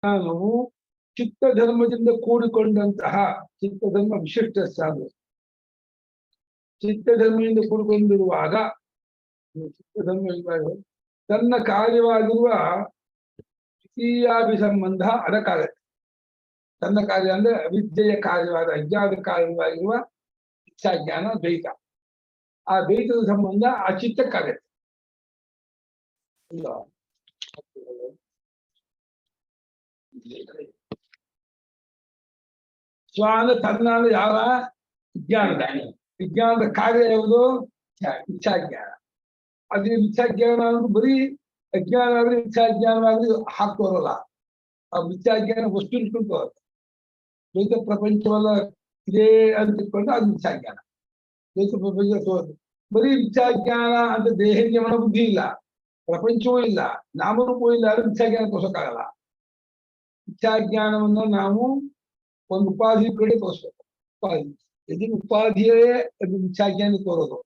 ನಾವು ಚಿತ್ತ ಧರ್ಮದಿಂದ ಕೂಡಿಕೊಂಡಂತಹ ಚಿತ್ತಧರ್ಮ ವಿಶಿಷ್ಟ ಸಾಧು ಚಿತ್ತಧರ್ಮದಿಂದ ಕೂಡಿಕೊಂಡಿರುವಾಗ ಚಿತ್ತಧರ್ಮ ತನ್ನ ಕಾರ್ಯವಾಗಿರುವ ದ್ವಿತೀಯಾಭಿಸಂಬಂಧ ಅದಕ್ಕಾಗತ್ತೆ. ತನ್ನ ಕಾರ್ಯ ಅಂದ್ರೆ ಅವಿದ್ಯೆಯ ಕಾರ್ಯವಾದ ಅಜ್ಞಾನದ ಕಾರ್ಯವಾಗಿರುವ ಇಚ್ಛಾಜ್ಞಾನ ದ್ವೈತ. ಆ ದ್ವೈತದ ಸಂಬಂಧ ಆ ಚಿತ್ತಕ್ಕಾಗತ್ತೆ. ಸ್ವಾನ ತನ್ನ ಅಂದ್ರೆ ಯಾವ ವಿಜ್ಞಾನದ ಕಾರ್ಯ ಯಾವುದು? ಇಚ್ಛಾಜ್ಞಾನ. ಅದೇ ಇಚ್ಛಾಜ್ಞಾನ ಅಂದ್ರೆ ಬರೀ ಅಜ್ಞಾನ ಆದ್ರೆ ಇಚ್ಛಾಜ್ಞಾನವಾದ್ರೆ ಹಾಕ್ತೋರಲ್ಲ. ಆ ಇಚ್ಛಾಜ್ಞಾನ ವಸ್ತು ಇಟ್ಕೊಂಡು ದ್ವೈತ ಪ್ರಪಂಚವಲ್ಲ ಇದೇ ಅಂತ ಇಟ್ಕೊಂಡು ಅದು ಇಚ್ಛಾಜ್ಞಾನ. ದ್ವೈತ ಪ್ರಪಂಚ ತೋರುದು ಬರೀ ಇಚ್ಛಾಜ್ಞಾನ ಅಂತ ದೇಹಕ್ಕೆ ಮನ ಬುದ್ಧಿ ಇಲ್ಲ, ಪ್ರಪಂಚವೂ ಇಲ್ಲ, ನಾಮರೂಪವೂ ಇಲ್ಲ, ಅದು ಇಚ್ಛಾಜ್ಞಾನ ತೋರ್ಸಕ್ಕಾಗಲ್ಲ. ಇಚ್ಛಾಜ್ಞಾನವನ್ನ ನಾವು ಒಂದು ಉಪಾಧಿ ಕಡೆ ತೋರಿಸ್ಬೇಕು. ಉಪಾಧಿ ಇದನ್ನು ಉಪಾಧಿಯೇ ಅದು ಮಿಥ್ಯಾಜ್ಞಾನ ತೋರೋದು.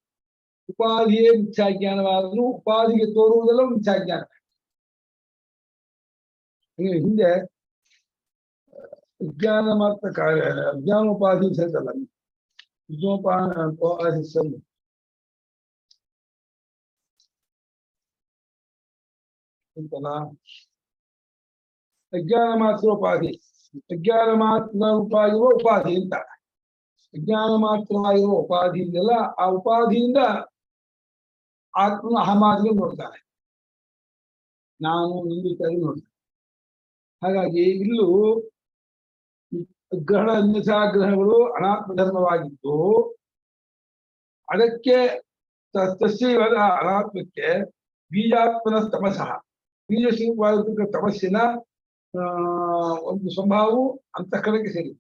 ಉಪಾಧಿಯೇ ಮಿಥ್ಯಾಜ್ಞಾನವಾದರೂ ಉಪಾಧಿಗೆ ತೋರುವುದೆಲ್ಲ ಮಿಥ್ಯಾಜ್ಞಾನ. ಹಿಂದೆ ವಿಜ್ಞಾನ ಮಾತ್ರ ಕಾರ್ಯ ಅಜ್ಞಾನೋಪಾಧಿ ಸರಿತಲ್ಲ, ವಿಜ್ಞೋಪಾಧಿ ಸರಿ. ಅಜ್ಞಾನ ಮಾತ್ರ ಉಪಾಧಿ, ಅಜ್ಞಾನ ಮಾತ್ರ ಉಪಾಧಿರುವ ಉಪಾಧಿ ಅಂತ. ಅಜ್ಞಾನ ಮಾತ್ರವಾಗಿರುವ ಉಪಾಧಿಯಿಂದಲ್ಲ, ಆ ಉಪಾಧಿಯಿಂದ ಆತ್ಮನ ಅಹಮಾದಿಗೆ ನೋಡ್ತಾನೆ, ನಾನು ನಿಂದಿತಾಗಿ ನೋಡ್ತಾನೆ. ಹಾಗಾಗಿ ಇಲ್ಲೂ ಗ್ರಹಣ ಅನ್ಯಥಾಗ್ರಹಗಳು ಅನಾತ್ಮ ಧರ್ಮವಾಗಿದ್ದು ಅದಕ್ಕೆ ತಸ್ಯವಾದ ಅನಾತ್ಮಕ್ಕೆ ಬೀಜಾತ್ಮನ ತಮಸಃ ಬೀಜ ಸ್ವರೂಪವಾಗಿರ್ತಕ್ಕ ತಮಸ್ಸಿನ ಒಂದು ಸ್ವಭಾವವು ಅಂತಃಕರಣಕ್ಕೆ ಸೇರಿ.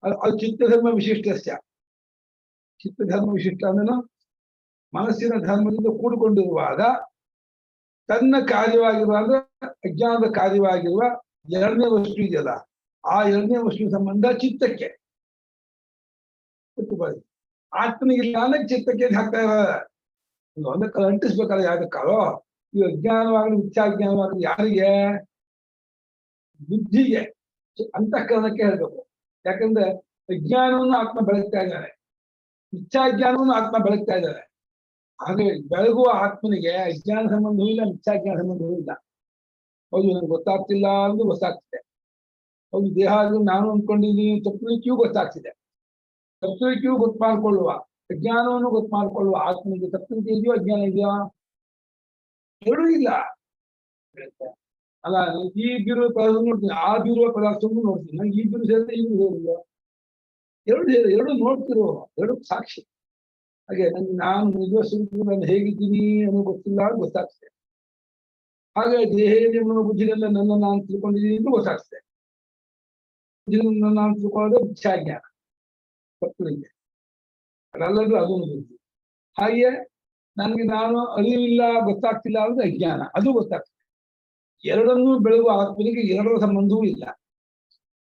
ಅದು ಚಿತ್ತಧರ್ಮ ವಿಶಿಷ್ಟಸ್ಯ. ಚಿತ್ತಧರ್ಮ ವಿಶಿಷ್ಟ ಅಂದ್ರೆ ಮನಸ್ಸಿನ ಧರ್ಮದಿಂದ ಕೂಡಿಕೊಂಡಿರುವಾಗ ತನ್ನ ಕಾರ್ಯವಾಗಿರುವ ಅಂದ್ರೆ ಅಜ್ಞಾನದ ಕಾರ್ಯವಾಗಿರುವ ಎರಡನೇ ವಸ್ತು ಇದೆಯಲ್ಲ, ಆ ಎರಡನೇ ವಸ್ತು ಸಂಬಂಧ ಚಿತ್ತಕ್ಕೆ. ಆತ್ಮನಿಗಿಲ್ಲ ಅಂದ್ರೆ ಚಿತ್ತಕ್ಕೆ ಹಾಕ್ತಾ ಇರೋದ ಒಂದಕ್ಕೆ ಅಂಟಿಸ್ಬೇಕಾದ್ರೆ ಯಾವ್ದಕ್ಕಾರೋ ಈ ಅಜ್ಞಾನವಾಗಲಿ ಇಚ್ಛಾಜ್ಞಾನವಾಗಲಿ ಯಾರಿಗೆ? ಬುದ್ಧಿಗೆ, ಅಂತಃಕರಣಕ್ಕೆ ಹೇಳ್ಬೇಕು. ಯಾಕಂದ್ರೆ ಅಜ್ಞಾನವನ್ನು ಆತ್ಮ ಬೆಳಗ್ತಾ ಇದ್ದಾನೆ, ಇಚ್ಛಾಜ್ಞಾನವನ್ನು ಆತ್ಮ ಬೆಳಗ್ತಾ ಇದ್ದಾನೆ. ಹಾಗೆ ಬೆಳಗುವ ಆತ್ಮನಿಗೆ ಅಜ್ಞಾನ ಸಂಬಂಧವೂ ಇಲ್ಲ, ಇಚ್ಛಾಜ್ಞಾನ ಸಂಬಂಧವೂ ಇಲ್ಲ. ಹೌದು, ನನಗೆ ಗೊತ್ತಾಗ್ತಿಲ್ಲ ಅಂದ್ರೆ ಗೊತ್ತಾಗ್ತಿದೆ. ಹೌದು, ದೇಹ ಆದ್ರೂ ನಾನು ಅಂದ್ಕೊಂಡಿದ್ದೀನಿ ತಪ್ಪಲಿಕ್ಕಿಯೂ ಗೊತ್ತಾಗ್ತಿದೆ. ತಪ್ಪಲಿಕ್ಕಿಯೂ ಗೊತ್ತು ಮಾಡ್ಕೊಳ್ಳುವ, ಅಜ್ಞಾನವನ್ನು ಗೊತ್ತು ಮಾಡ್ಕೊಳ್ಳುವ ಆತ್ಮನಿಗೆ ತಪ್ಪಲಿಕ್ಕೆ ಇದೆಯೋ ಅಜ್ಞಾನ ಇದೆಯಾ? ಎರಡೂ ಇಲ್ಲ. ಅಲ್ಲ, ಈ ಬೀರುವ ಪದಾರ್ಥ ನೋಡ್ತೀನಿ, ಆ ಬೀರುವ ಪದಾರ್ಥವನ್ನು ನೋಡ್ತೀನಿ, ನಂಗೆ ಈ ಬೀರು ಸೇರಿದ್ರೆ ಈ ಸೇರಿಲ್ಲ. ಎರಡು ನೋಡ್ತಿರೋ, ಎರಡು ಸಾಕ್ಷಿ. ಹಾಗೆ ನನ್ಗೆ ನಾನು ನಿಜ ಸ್ವರೂಪ ನಾನು ಹೇಗಿದ್ದೀನಿ ಅನ್ನೋ ಗೊತ್ತಿಲ್ಲ ಅಂತ ಗೊತ್ತಾಗ್ತದೆ. ಹಾಗೆ ದೇಹೇಂದ್ರಿಯಗಳ ಬುದ್ಧಿಗೆಲ್ಲ ನನ್ನ ನಾನು ತಿಳ್ಕೊಂಡಿದ್ದೀನಿ ಅಂತ ಗೊತ್ತಾಗ್ತದೆ. ಬುದ್ಧಿಗಳನ್ನು ನಾನು ತಿಳ್ಕೊಳ್ಳೋದು ಇಚ್ಛಾಜ್ಞಾನ ತಪ್ಪಲಿಗೆ, ಅದಲ್ಲದು ಅದೊಂದು ಬುದ್ಧಿ. ಹಾಗೆ ನನಗೆ ನಾನು ಅರಿವಿಲ್ಲ ಗೊತ್ತಾಗ್ತಿಲ್ಲ ಅಂದ್ರೆ ಅಜ್ಞಾನ, ಅದು ಗೊತ್ತಾಗ್ತದೆ. ಎರಡನ್ನೂ ಬೆಳಗುವ ಆತ್ಮನಿಗೆ ಎರಡರ ಸಂಬಂಧವೂ ಇಲ್ಲ.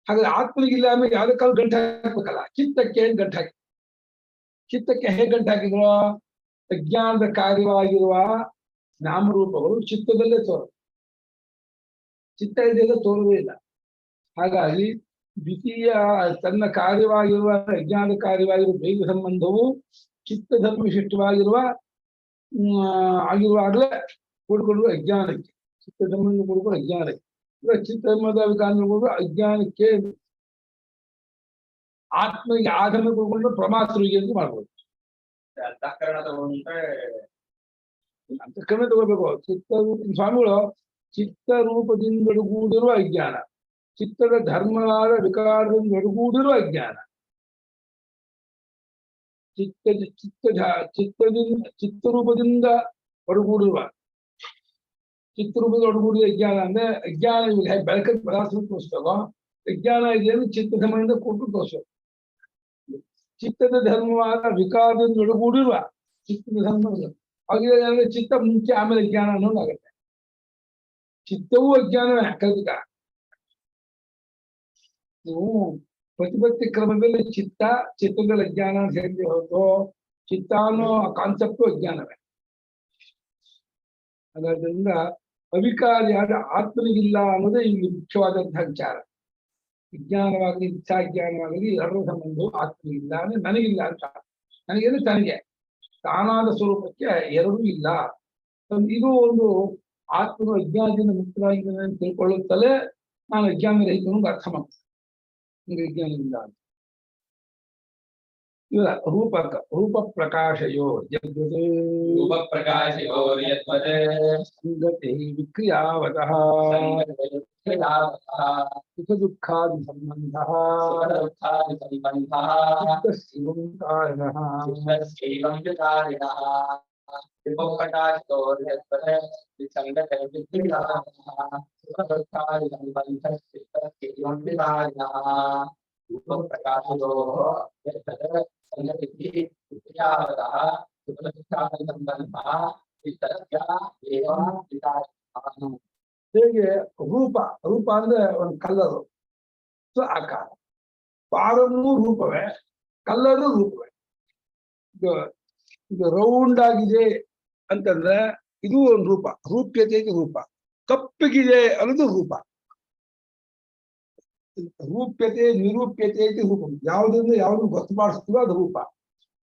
ಹಾಗಾದ್ರೆ ಆತ್ಮನಿಗಿಲ್ಲ ಆಮೇಲೆ ಯಾವ್ದಕ್ಕಾದ್ರೂ ಗಂಟೆ ಹಾಕ್ಬೇಕಲ್ಲ. ಚಿತ್ತಕ್ಕೆ ಗಂಟೆ ಹಾಕಿ, ಚಿತ್ತಕ್ಕೆ ಹೇಗೆ ಗಂಟೆ ಹಾಕಿದ್ರು? ಅಜ್ಞಾನದ ಕಾರ್ಯವಾಗಿರುವ ನಾಮರೂಪಗಳು ಚಿತ್ತದಲ್ಲೇ ತೋರು, ಚಿತ್ತ ಇದೆಯಲ್ಲ ತೋರುವುದೇ ಇಲ್ಲ. ಹಾಗಾಗಿ ದ್ವಿತೀಯ ತನ್ನ ಕಾರ್ಯವಾಗಿರುವ ಅಜ್ಞಾನದ ಕಾರ್ಯವಾಗಿರುವ ದೈವ ಸಂಬಂಧವು ಚಿತ್ತಧರ್ಮ ವಿಶಿಷ್ಟವಾಗಿರುವ ಆಗಿರುವಾಗಲೇ ಕೂಡಿಕೊಳ್ಳುವ ಅಜ್ಞಾನಕ್ಕೆ, ಚಿತ್ತಧರ್ಮದಿಂದ ಕೂಡಿಕೊಳ್ಳುವ ಅಜ್ಞಾನಕ್ಕೆ. ಚಿತ್ತಧರ್ಮದ ವಿಧಾನಗಳು ಅಜ್ಞಾನಕ್ಕೆ ಆತ್ಮನಿಗೆ ಆಧರ್ಮ ಕೂಡಿಕೊಂಡು ಪ್ರಮಾತೃಗೆ ಅಂತ ಮಾಡ್ಬೋದು. ಅಂತಃಕರಣ ತಗೋಬೇಕು. ಸ್ವಾಮಿಗಳು ಚಿತ್ತರೂಪದಿಂದೊಡಗೂಡಿರುವ ಅಜ್ಞಾನ, ಚಿತ್ತದ ಧರ್ಮವಾದ ವಿಕಾರದಿಂದ ಒಡಗೂಡಿರುವ ಅಜ್ಞಾನ, ಚಿತ್ತರೂಪದಿಂದ ಒಡಗೂಡಿರುವ ಚಿತ್ರರೂಪದ ಒಡಗೂಡಿದ ಅಜ್ಞಾನ ಅಂದ್ರೆ ಅಜ್ಞಾನ ಬೆಳಕದ ಪದಾರ್ಥ ತೋರಿಸ್ತಾಗೋ ಅಜ್ಞಾನ ಇದೆ ಅಂದ್ರೆ ಚಿತ್ತ ಧರ್ಮದಿಂದ ಕೊಟ್ಟು ತೋರಿಸ್ಬೇಕು. ಚಿತ್ತದ ಧರ್ಮವಾದ ವಿಕಾರದಿಂದ ಒಡಗೂಡಿರುವ ಚಿತ್ತದ ಧರ್ಮ ಹಾಗೆ ಚಿತ್ತ ಮುಂಚೆ ಆಮೇಲೆ ಅಜ್ಞಾನ ಅನ್ನೋದಾಗತ್ತೆ. ಚಿತ್ತವೂ ಅಜ್ಞಾನವೇ ಕಲ್ಪಿತ. ನೀವು ಪ್ರತಿಪತ್ತಿ ಕ್ರಮದಲ್ಲಿ ಚಿತ್ತದಲ್ಲಿ ಅಜ್ಞಾನ ಅಂತ ಹೇಳಿದ್ರೆ ಹೊರತು ಚಿತ್ತ ಅನ್ನೋ ಕಾನ್ಸೆಪ್ಟು ಅಜ್ಞಾನವೇ. ಹಾಗಾದ್ರಿಂದ ಅವಿಕಾರಿಯಾದ ಆತ್ಮನಿಗಿಲ್ಲ ಅನ್ನೋದೇ ಇಲ್ಲಿ ಮುಖ್ಯವಾದಂತಹ ವಿಚಾರ. ವಿಜ್ಞಾನವಾಗಲಿ ಇಚ್ಛಾಜ್ಞಾನವಾಗಲಿ ಎರಡರ ಸಂಬಂಧವು ಆತ್ಮನಿಗಿಲ್ಲ ಅಂದ್ರೆ ನನಗಿಲ್ಲ ಅಂತ. ನನಗೇನು ತನಗೆ ತಾನಾದ ಸ್ವರೂಪಕ್ಕೆ ಎರಡೂ ಇಲ್ಲ. ಇದು ಒಂದು ಆತ್ಮನು ಅಜ್ಞಾನದಿಂದ ಮುಕ್ತವಾಗಿದ್ದಾನೆ ಅಂತ ತಿಳ್ಕೊಳ್ಳುತ್ತಲೇ ನಾನು ಅಜ್ಞಾನ ರಹಿತನು ಅರ್ಥ ಮಾಡ್ತೀನಿ. ವಿಜ್ಞಾನದಿಂದ ಇವರ ರೂಪ ಪ್ರಕಾಶಯೋ ಸಂಗತಿ ವಿಕ್ರಿಯಾವತಃ ಸುಖ ದುಃಖಾದಿ ಸಂಬಂಧ ಕಾರಣಃ ಹೇಗೆ ರೂಪ ಅಂದ್ರೆ ಒಂದು ಕಲ್ಲರು ಆಕಾರ, ಫಾರಮ್ಮು ರೂಪವೇ, ಕಲ್ಲರು ರೂಪವೇ. ಇದು ರೌಂಡ್ ಆಗಿದೆ ಅಂತಂದ್ರೆ ಇದು ಒಂದು ರೂಪ, ರೂಪ್ಯತೆ ರೂಪ. ಕಪ್ಪಗಿದೆ ಅನ್ನೋದು ರೂಪ. ರೂಪ್ಯತೆ ನಿರೂಪ್ಯತೆ ರೂಪ, ಯಾವುದರಿಂದ ಯಾವ್ದು ಗೊತ್ತುಪಡಿಸ್ತೀವೋ ಅದು ರೂಪ.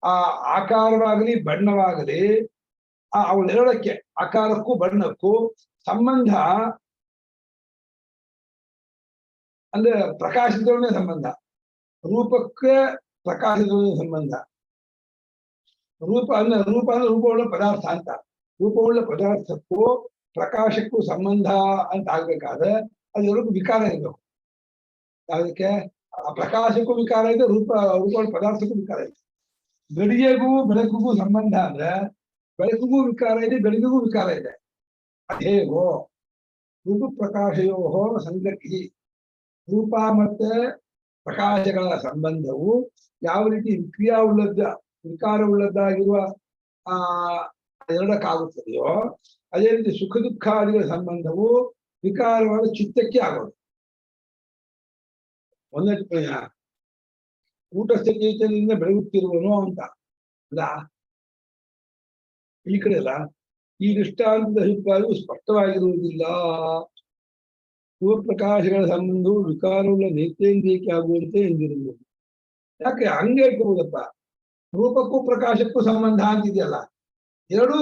ಆ ಆಕಾರವಾಗಲಿ ಬಣ್ಣವಾಗಲಿ ಅವಳೆರಡಕ್ಕೆ, ಆಕಾರಕ್ಕೂ ಬಣ್ಣಕ್ಕೂ ಸಂಬಂಧ ಅಂದ್ರೆ ಪ್ರಕಾಶದೊಡನೆ ಸಂಬಂಧ, ರೂಪಕ್ಕೆ ಪ್ರಕಾಶದೊಡನೆ ಸಂಬಂಧ. ರೂಪ ಅಂದ್ರೆ ರೂಪವುಳ್ಳ ಪದಾರ್ಥ ಅಂತ. ರೂಪವುಳ್ಳ ಪದಾರ್ಥಕ್ಕೂ ಪ್ರಕಾಶಕ್ಕೂ ಸಂಬಂಧ ಅಂತ ಆಗ್ಬೇಕಾದ್ರೆ ಅದೆರಡಕ್ಕೂ ವಿಕಾರ ಇರಬೇಕು. ಅದಕ್ಕೆ ಆ ಪ್ರಕಾಶಕ್ಕೂ ವಿಕಾರ ಇದೆ, ರೂಪವುಳ್ಳ ಪದಾರ್ಥಕ್ಕೂ ವಿಕಾರ ಇದೆ. ಗಡಿಗೆಗೂ ಬೆಳಕಿಗೂ ಸಂಬಂಧ ಅಂದ್ರೆ ಬೆಳಕಿಗೂ ವಿಕಾರ ಇದೆ, ಬೆಳಕಿಗೂ ವಿಕಾರ ಇದೆ. ಅದೇಗೋ ರೂಪ ಪ್ರಕಾಶಯೋ ಸಂಗತಿ. ರೂಪ ಮತ್ತೆ ಪ್ರಕಾಶಗಳ ಸಂಬಂಧವು ಯಾವ ರೀತಿ ವಿಕಾರವುಳ್ಳದ್ದಾಗಿರುವ ಎರಡಕ್ಕಾಗುತ್ತದೆಯೋ ಅದೇ ರೀತಿ ಸುಖ ದುಃಖಾದಿಗಳ ಸಂಬಂಧವು ವಿಕಾರವಾದ ಚಿತ್ತಕ್ಕೆ ಆಗೋದು. ಒಂದೇ ಊಟಸ್ಥ ಚೈತನ್ಯದಿಂದ ಬೆಳಗುತ್ತಿರುವನು ಅಂತ ಅಲ್ಲ, ಈ ಕಡೆ ಅಲ್ಲ. ಈ ದೃಷ್ಟಾಂತದ ಅಭಿಪ್ರಾಯವು ಸ್ಪಷ್ಟವಾಗಿರುವುದಿಲ್ಲ. ಪ್ರಕಾಶಗಳ ಸಂಬಂಧವು ವಿಕಾರವುಳ್ಳ ನೇತ್ರೇಂದ್ರಿಯಕ್ಕೆ ಆಗುವಂತೆ ಎಂದಿರುವುದು. ಯಾಕೆ ಹಂಗೆ ಇಟ್ಕೋಬೋದಪ್ಪ, ರೂಪಕ್ಕೂ ಪ್ರಕಾಶಕ್ಕೂ ಸಂಬಂಧ ಅಂತಿದೆಯಲ್ಲ, ಎರಡೂ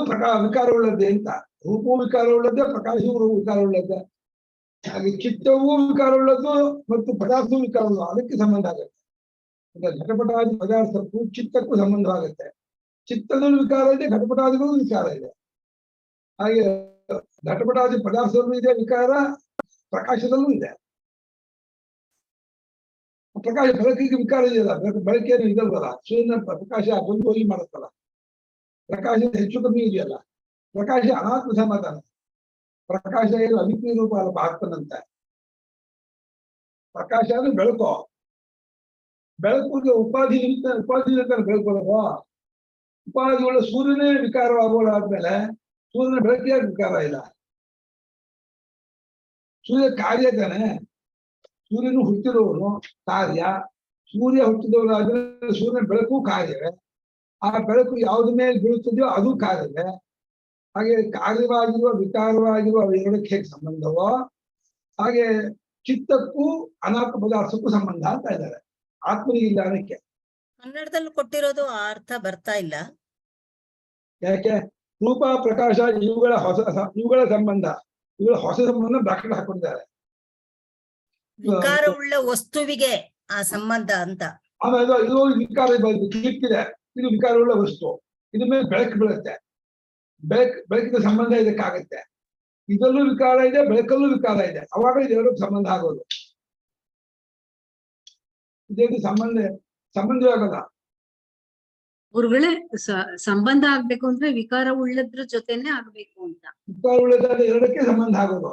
ವಿಕಾರವುಳ್ಳದ್ದೇ ಅಂತ. ರೂಪವೂ ವಿಕಾರವುಳ್ಳದ್ದೇ, ಪ್ರಕಾಶವೂ ವಿಕಾರವುಳ್ಳದ್ದೇ. ಹಾಗೆ ಚಿತ್ತವೂ ವಿಕಾರವುಳ್ಳದ್ದು ಮತ್ತು ಪದಾರ್ಥವೂ ವಿಕಾರವುಳ್ಳ, ಅದಕ್ಕೆ ಸಂಬಂಧ ಆಗುತ್ತೆ. ಘಟಪಟಾದಿ ಪದಾರ್ಥಕ್ಕೂ ಚಿತ್ತಕ್ಕೂ ಸಂಬಂಧವಾಗುತ್ತೆ. ಚಿತ್ತದಲ್ಲೂ ವಿಕಾರ ಇದೆ, ಘಟಪಟಾದಿಗಳು ವಿಕಾರ ಇದೆ. ಹಾಗೆ ಘಟಪಟಾದಿ ಪದಾರ್ಥದಲ್ಲೂ ಇದೆ ವಿಕಾರ, ಪ್ರಕಾಶದಲ್ಲೂ ಇದೆ. ಪ್ರಕಾಶ ಬೆಳಕಿಗೆ ವಿಕಾರ ಇದೆಯಲ್ಲ, ಬೆಳಕೇನು ಇದಲ್ವಲ್ಲ, ಸೂರ್ಯನ ಪ್ರಕಾಶ ಬಂದು ಹೋಗಿ ಮಾಡುತ್ತಲ್ಲ, ಪ್ರಕಾಶ ಹೆಚ್ಚು ಕಮ್ಮಿ ಇದೆಯಲ್ಲ. ಪ್ರಕಾಶ ಅನಾತ್ಮ ಸಮಾಧಾನ. ಪ್ರಕಾಶ ಏನು ಅವಿಕ್ರಿಯ ರೂಪ ಅಲ್ಲ, ಆತ್ಮನಂತೆ. ಪ್ರಕಾಶ ಅಂದ್ರೆ ಬೆಳಕು. ಬೆಳಕು ಉಪಾಧಿ ಬೆಳಕೋದಲ್ವಾ. ಉಪಾಧಿಗಳ ಸೂರ್ಯನೇ ವಿಕಾರವಾಗೋದಾದ್ಮೇಲೆ ಸೂರ್ಯನ ಬೆಳಕಿಗೆ ವಿಕಾರ ಇಲ್ಲ. ಸೂರ್ಯ ಕಾರ್ಯ ತಾನೆ, ಸೂರ್ಯನು ಹುಟ್ಟಿರೋನು ಕಾರ್ಯ. ಸೂರ್ಯ ಹುಟ್ಟಿದವರಾದ್ರೆ ಸೂರ್ಯನ ಬೆಳಕು ಕಾರ್ಯವೇ. ಆ ಬೆಳಕು ಯಾವ್ದ ಮೇಲೆ ಬೀಳುತ್ತದೆಯೋ ಅದು ಕಾರ್ಯವೇ. ಹಾಗೆ ಕಾರ್ಯವಾಗಿರುವ ವಿಕಾರವಾಗಿರುವ ಎರಡಕ್ಕೆ ಹೇಗೆ ಸಂಬಂಧವೋ ಹಾಗೆ ಚಿತ್ತಕ್ಕೂ ಅನಾತ್ಮ ಪದಾರ್ಥಕ್ಕೂ ಸಂಬಂಧ ಅಂತ ಇದ್ದಾರೆ. ಆತ್ಮನಿಗಿಲ್ಲ ಅನ್ನಕ್ಕೆ ಕನ್ನಡದಲ್ಲಿ ಕೊಟ್ಟಿರೋದು ಆ ಅರ್ಥ ಬರ್ತಾ ಇಲ್ಲ. ಯಾಕೆ? ರೂಪ ಪ್ರಕಾಶ ಇವುಗಳ ಸಂಬಂಧ, ಇವುಗಳ ಹೊಸ ಸಂಬಂಧ ಬ್ರಾಕೆಟ್ ಹಾಕೊಂಡಿದ್ದಾರೆ. ವಿಕಾರವುಳ್ಳ ವಸ್ತುವಿಗೆ ಆ ಸಂಬಂಧ ಅಂತ. ಆಮೇಲೆ ಇದು ವಿಕಾರ ಕ್ಲಿಕ್ಕಿದೆ, ಇದು ವಿಕಾರವುಳ್ಳ ವಸ್ತು, ಇದ್ರ ಮೇಲೆ ಬೆಳಕು ಬೀಳುತ್ತೆ. ಬೆಳಕಿನ ಸಂಬಂಧ ಇದಕ್ಕಾಗತ್ತೆ. ಇದರಲ್ಲೂ ವಿಕಾರ ಇದೆ, ಬೆಳಕಲ್ಲೂ ವಿಕಾರ ಇದೆ. ಅವಾಗ ಇದೆರಡು ಸಂಬಂಧ ಆಗೋದು. ಇದೇನು ಸಂಬಂಧವೇ ಆಗಲ್ಲ. ಗುರುಗಳೇ, ಸಂಬಂಧ ಆಗ್ಬೇಕು ಅಂದ್ರೆ ವಿಕಾರ ಉಳ್ಳದ್ರ ಜೊತೆನೆ ಆಗ್ಬೇಕು ಅಂತ. ವಿಕಾರ ಉಳ್ಳದಾದ್ರೆ ಎರಡಕ್ಕೆ ಸಂಬಂಧ ಆಗೋದು.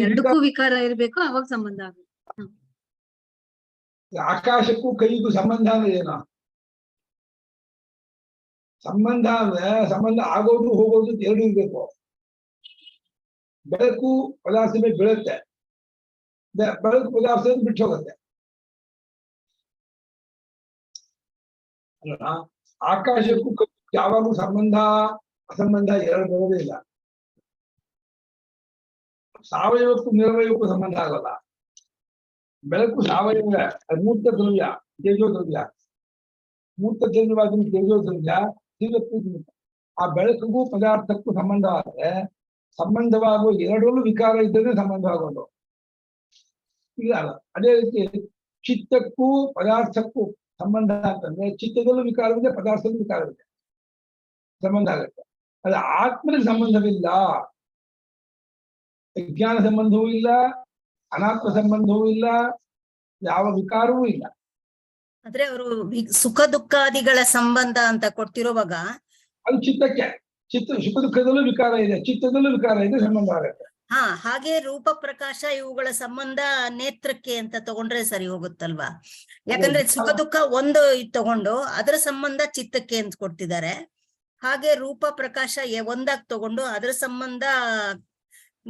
ಎರಡಕ್ಕೂ ವಿಕಾರ ಇರ್ಬೇಕು, ಅವಾಗ ಸಂಬಂಧ ಆಗ್ಬೇಕು. ಆಕಾಶಕ್ಕೂ ಕೈಗೂ ಸಂಬಂಧ ಅಂದ್ರೆ ಏನು? ಸಂಬಂಧ ಅಂದ್ರೆ ಸಂಬಂಧ ಆಗೋದು ಹೋಗೋದು ಎರಡು ಇರ್ಬೇಕು. ಬೆಳಕು ಪದಾರ್ಥ ಮೇಲೆ ಬೀಳುತ್ತೆ, ಬೆಳಕು ಪದಾರ್ಥ ಬಿಟ್ಟು ಹೋಗುತ್ತೆ ಅಲ್ಲ. ಆಕಾಶಕ್ಕೂ ಯಾವಾಗೂ ಸಂಬಂಧ ಅಸಂಬಂಧ ಎರಡು ಬರೋದೇ ಇಲ್ಲ. ಸಾವಯವಕ್ಕೂ ನಿರವಯವಕ್ಕೂ ಸಂಬಂಧ ಆಗೋಲ್ಲ. ಬೆಳಕು ಸಾವಯವ, ಅದು ಮೂರ್ತ ದ್ರವ್ಯ, ತೇಜೋ ದ್ರವ್ಯ. ಮೂರ್ತ ದ್ರವ್ಯವಾದ ತೇಜೋ ದ್ರವ್ಯ, ಆ ಬೆಳಕಿಗೂ ಪದಾರ್ಥಕ್ಕೂ ಸಂಬಂಧ ಆದ್ರೆ ಸಂಬಂಧವಾಗುವ ಎರಡರಲ್ಲೂ ವಿಕಾರ ಇದ್ದರೆ ಸಂಬಂಧವಾಗೋದು ಇಲ್ಲ ಅಲ್ಲ. ಅದೇ ರೀತಿ ಚಿತ್ತಕ್ಕೂ ಪದಾರ್ಥಕ್ಕೂ ಸಂಬಂಧ ಅಂತಂದ್ರೆ ಚಿತ್ತದಲ್ಲೂ ವಿಕಾರವಿದೆ, ಪದಾರ್ಥದಲ್ಲೂ ವಿಕಾರವಿದೆ, ಸಂಬಂಧ ಆಗುತ್ತೆ. ಅದು ಆತ್ಮನಿಗೆ ಸಂಬಂಧವಿಲ್ಲ, ವಿಜ್ಞಾನ ಸಂಬಂಧವೂ ಇಲ್ಲ, ಅನಾತ್ಮ ಸಂಬಂಧವೂ ಇಲ್ಲ, ಯಾವ ವಿಕಾರವೂ ಇಲ್ಲ. ಆದ್ರೆ ಅವರು ಸುಖ ದುಃಖಾದಿಗಳ ಸಂಬಂಧ ಅಂತ ಕೊಟ್ಟಿರುವಾಗ ಅದು ಚಿತ್ತಕ್ಕೆ, ಸುಖ ದುಃಖದಲ್ಲೂ ವಿಕಾರ ಇದೆ, ಚಿತ್ತದಲ್ಲೂ ವಿಕಾರ ಇದೆ, ಸಂಬಂಧ ಆಗುತ್ತೆ. ಹಾ, ಹಾಗೆ ರೂಪ ಪ್ರಕಾಶ ಇವುಗಳ ಸಂಬಂಧ ನೇತ್ರಕ್ಕೆ ಅಂತ ತಗೊಂಡ್ರೆ ಸರಿ ಹೋಗುತ್ತಲ್ವಾ? ಯಾಕಂದ್ರೆ ಸುಖ ದುಃಖ ಒಂದು ತಗೊಂಡು ಅದರ ಸಂಬಂಧ ಚಿತ್ತಕ್ಕೆ ಅಂತ ಕೊಡ್ತಿದ್ದಾರೆ. ಹಾಗೆ ರೂಪ ಪ್ರಕಾಶ ಒಂದಾಗಿ ತಗೊಂಡು ಅದರ ಸಂಬಂಧ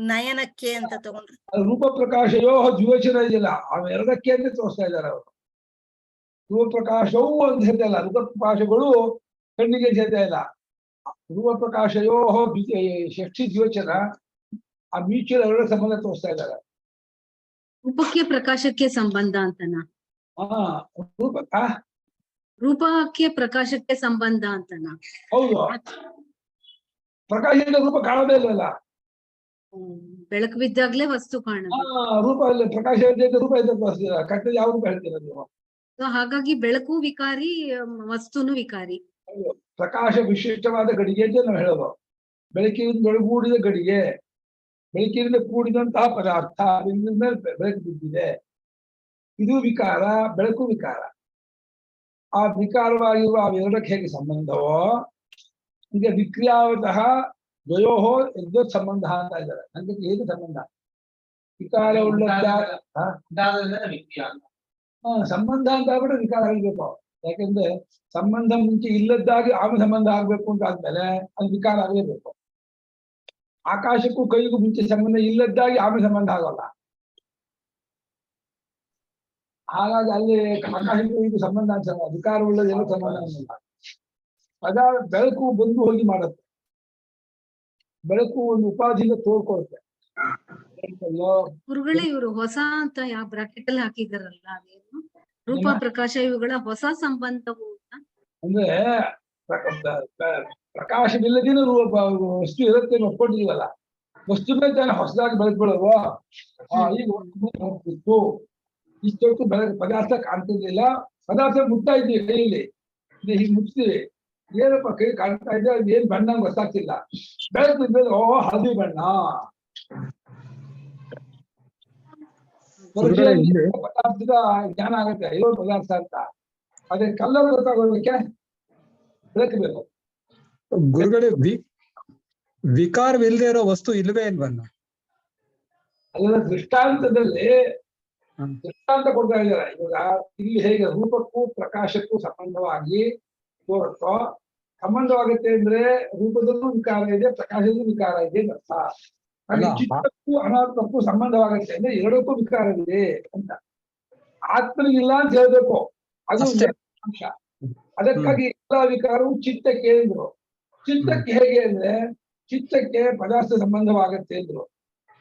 ನಯನಕ್ಕೆ ಅಂತ ತಗೊಂಡ್ರೆ ರೂಪ ಪ್ರಕಾಶಯೋ ದ್ವಿವಚನ ಇದೆಯಲ್ಲ, ಅವೆರಡಕ್ಕೆ ಅಂತ ತೋರಿಸ್ತಾ ಇದ್ದಾರೆ ಅವರು. ರೂಪ ಪ್ರಕಾಶವೂ ಒಂದು ಸೇರ್ತಾ ಇಲ್ಲ, ರೂಪ ಪ್ರಕಾಶಗಳು ಕಣ್ಣಿಗೆ ಸೇರ್ತಾ ಇಲ್ಲ. ರೂಪ ಪ್ರಕಾಶಯೋ ಷಷ್ಠಿ ದ್ವಿವಚನ, ಆ ಮ್ಯೂಚುವಲ್ ಎರಡರ ಸಂಬಂಧ ತೋರಿಸ್ತಾ ಇದ್ದಾರೆ. ರೂಪಕ್ಕೆ ಪ್ರಕಾಶಕ್ಕೆ ಸಂಬಂಧ ಅಂತನಾ? ರೂಪಕ್ಕೆ ಪ್ರಕಾಶಕ್ಕೆ ಸಂಬಂಧ ಅಂತನಾ? ಹೌದು, ಪ್ರಕಾಶದಿಂದ ರೂಪ ಕಾಣೋದೇ ಇಲ್ಲಲ್ಲ. ಬೆಳಕು ಬಿದ್ದಾಗ್ಲೇ ವಸ್ತು ಕಾಣೋದು. ರೂಪ ಇಲ್ಲ, ಪ್ರಕಾಶ ರೂಪ ಇದೆ, ಕಟ್ಟ ಯಾವ ರೂಪ ಹೇಳ್ತೀರ ನೀವು? ಹಾಗಾಗಿ ಬೆಳಕು ವಿಕಾರಿ, ವಸ್ತುನು ವಿಕಾರಿ. ಪ್ರಕಾಶ ವಿಶಿಷ್ಟವಾದ ಗಡಿಗೆ ಅಂತ ನಾವು ಹೇಳೋದು. ಬೆಳಕಿನಿಂದ ಒಳಗೂಡಿದ ಗಡಿಗೆ, ಬೆಳಕಿನಿಂದ ಕೂಡಿದಂತಹ ಪದಾರ್ಥ, ಅದರಿಂದ ಬೆಳಕು ಬಿದ್ದಿದೆ, ಇದು ವಿಕಾರ, ಬೆಳಕು ವಿಕಾರ. ಆ ವಿಕಾರವಾಗಿರುವ ಅವೆರಡಕ್ಕೆ ಹೇಗೆ ಸಂಬಂಧವೋ ಈಗ ವಿಕ್ರಿಯಾವತಃ ದ್ವಯೋಹೋ ಎದ್ವತ್ ಸಂಬಂಧ ಅಂತ ಇದ್ದಾರೆ. ನಂಗೆ ಹೇಗೆ ಸಂಬಂಧ? ವಿಕಾರ ಉಳ್ಳ ಸಂಬಂಧ ಅಂತ ಆಗ್ಬಿಟ್ರೆ ವಿಕಾರ ಆಗ್ಬೇಕು. ಯಾಕೆಂದ್ರೆ ಸಂಬಂಧ ಮುಂಚೆ ಇಲ್ಲದ್ದಾಗಿ ಆಮೇಲೆ ಸಂಬಂಧ ಆಗ್ಬೇಕು ಅಂತ ಆದ್ಮೇಲೆ ಅದು ವಿಕಾರ ಆಗಲೇಬೇಕು. ಆಕಾಶಕ್ಕೂ ಕೈಗೂ ಮುಂಚೆ ಸಂಬಂಧ ಇಲ್ಲದ್ದಾಗಿ ಆಮೇಲೆ ಸಂಬಂಧ ಆಗೋಲ್ಲ. ಹಾಗಾಗಿ ಅಲ್ಲಿ ಆಕಾಶಕ್ಕೂ ಇದು ಸಂಬಂಧ ಅನ್ಸಲ್ಲ, ವಿಕಾರ ಉಳ್ಳದೆಲ್ಲ ಸಂಬಂಧ ಅನ್ಸಲ್ಲ. ಅದ ಬೆಳಕು ಬಂದು ಹೋಗಿ ಮಾಡುತ್ತೆ, ಬೆಳಕು ಒಂದು ಉಪಾಧಿಯಿಂದ ತೋರ್ಕೊಳುತ್ತೆ. ಗುರುಗಳೇ, ಇವರು ಹೊಸ ಅಂತ ಯಾವ ಬ್ರಾಕೆಟ್ ಅಲ್ಲಿ ಹಾಕಿದಾರಲ್ಲ, ಅದೇನು ರೂಪ ಪ್ರಕಾಶ ಇವುಗಳ ಹೊಸ ಸಂಬಂಧವು ಅಂದ್ರೆ ಪ್ರಕಾಶವಿಲ್ಲದಿನ ವಸ್ತು ಇರುತ್ತೆ ಒಪ್ಕೊಂಡಿದೀವಲ್ಲ, ವಸ್ತು ಮೇಲೆ ತಾನೆ ಹೊಸದಾಗಿ ಬೆಳಗ್ಬಿಡಲ್ವ. ಈಗ ಹೋಗ್ತಿತ್ತು, ಇಷ್ಟೊತ್ತು ಬೆಳಗ್ಗೆ ಪದಾರ್ಥ ಕಾಣ್ತಿರ್ಲಿಲ್ಲ, ಪದಾರ್ಥ ಮುಟ್ತಾ ಇದ್ದೀವಿ ಕೈಯಲ್ಲಿ, ಹೀಗೆ ಮುಟ್ತೀವಿ, ಏನಪ್ಪ ಕೈ ಕಾಣ್ತಾ ಇದೆ, ಅದು ಏನ್ ಬಣ್ಣ ಗೊತ್ತಾಗ್ತಿಲ್ಲ. ಬೆಳಗ್ಗೆ ಓ ಹಳದಿ ಬಣ್ಣ, ಪದಾರ್ಥದ ಜ್ಞಾನ ಆಗುತ್ತೆ, ಇರೋ ಪದಾರ್ಥ ಅಂತ. ಅದೇ ಕಲ್ಲರ್ ಗೊತ್ತಾಗೋದಕ್ಕೆ ಬೆಳಕು ಬೇಕು. ಗುರುಗಳೇ, ವಿಕಾರವಿಲ್ಲದೆ ಇರೋ ವಸ್ತು ಇಲ್ವೇ ಇಲ್ವನ್ನ? ಅದನ್ನ ದೃಷ್ಟಾಂತದಲ್ಲಿ ದೃಷ್ಟಾಂತ ಕೊಡ್ತಾ ಇದ್ದಾರೆ. ಇವಾಗ ಇಲ್ಲಿ ಹೇಗೆ ರೂಪಕ್ಕೂ ಪ್ರಕಾಶಕ್ಕೂ ಸಂಬಂಧವಾಗಿ ತೋರುತ್ತೋ, ಸಂಬಂಧವಾಗುತ್ತೆ ಅಂದ್ರೆ ರೂಪದಲ್ಲೂ ವಿಕಾರ ಇದೆ, ಪ್ರಕಾಶದಲ್ಲೂ ವಿಕಾರ ಇದೆ ಅರ್ಥ. ಹಾಗೆ ಚಿತ್ತಕ್ಕೂ ಅನಾತ್ಮಕ್ಕೂ ಸಂಬಂಧವಾಗುತ್ತೆ ಅಂದ್ರೆ ಎರಡಕ್ಕೂ ವಿಕಾರವಿದೆ ಅಂತ. ಆತ್ಮನಿಗಿಲ್ಲ ಅಂತ ಹೇಳ್ಬೇಕು, ಅದು ಅಂಶ. ಅದಕ್ಕಾಗಿ ಎಲ್ಲ ವಿಕಾರವು ಚಿತ್ತಕ್ಕೆ ಅಂದ್ರು. ಚಿತ್ತಕ್ಕೆ ಹೇಗೆ ಅಂದ್ರೆ ಚಿತ್ತಕ್ಕೆ ಪದಾರ್ಥ ಸಂಬಂಧವಾಗತ್ತೆ ಅಂದ್ರು.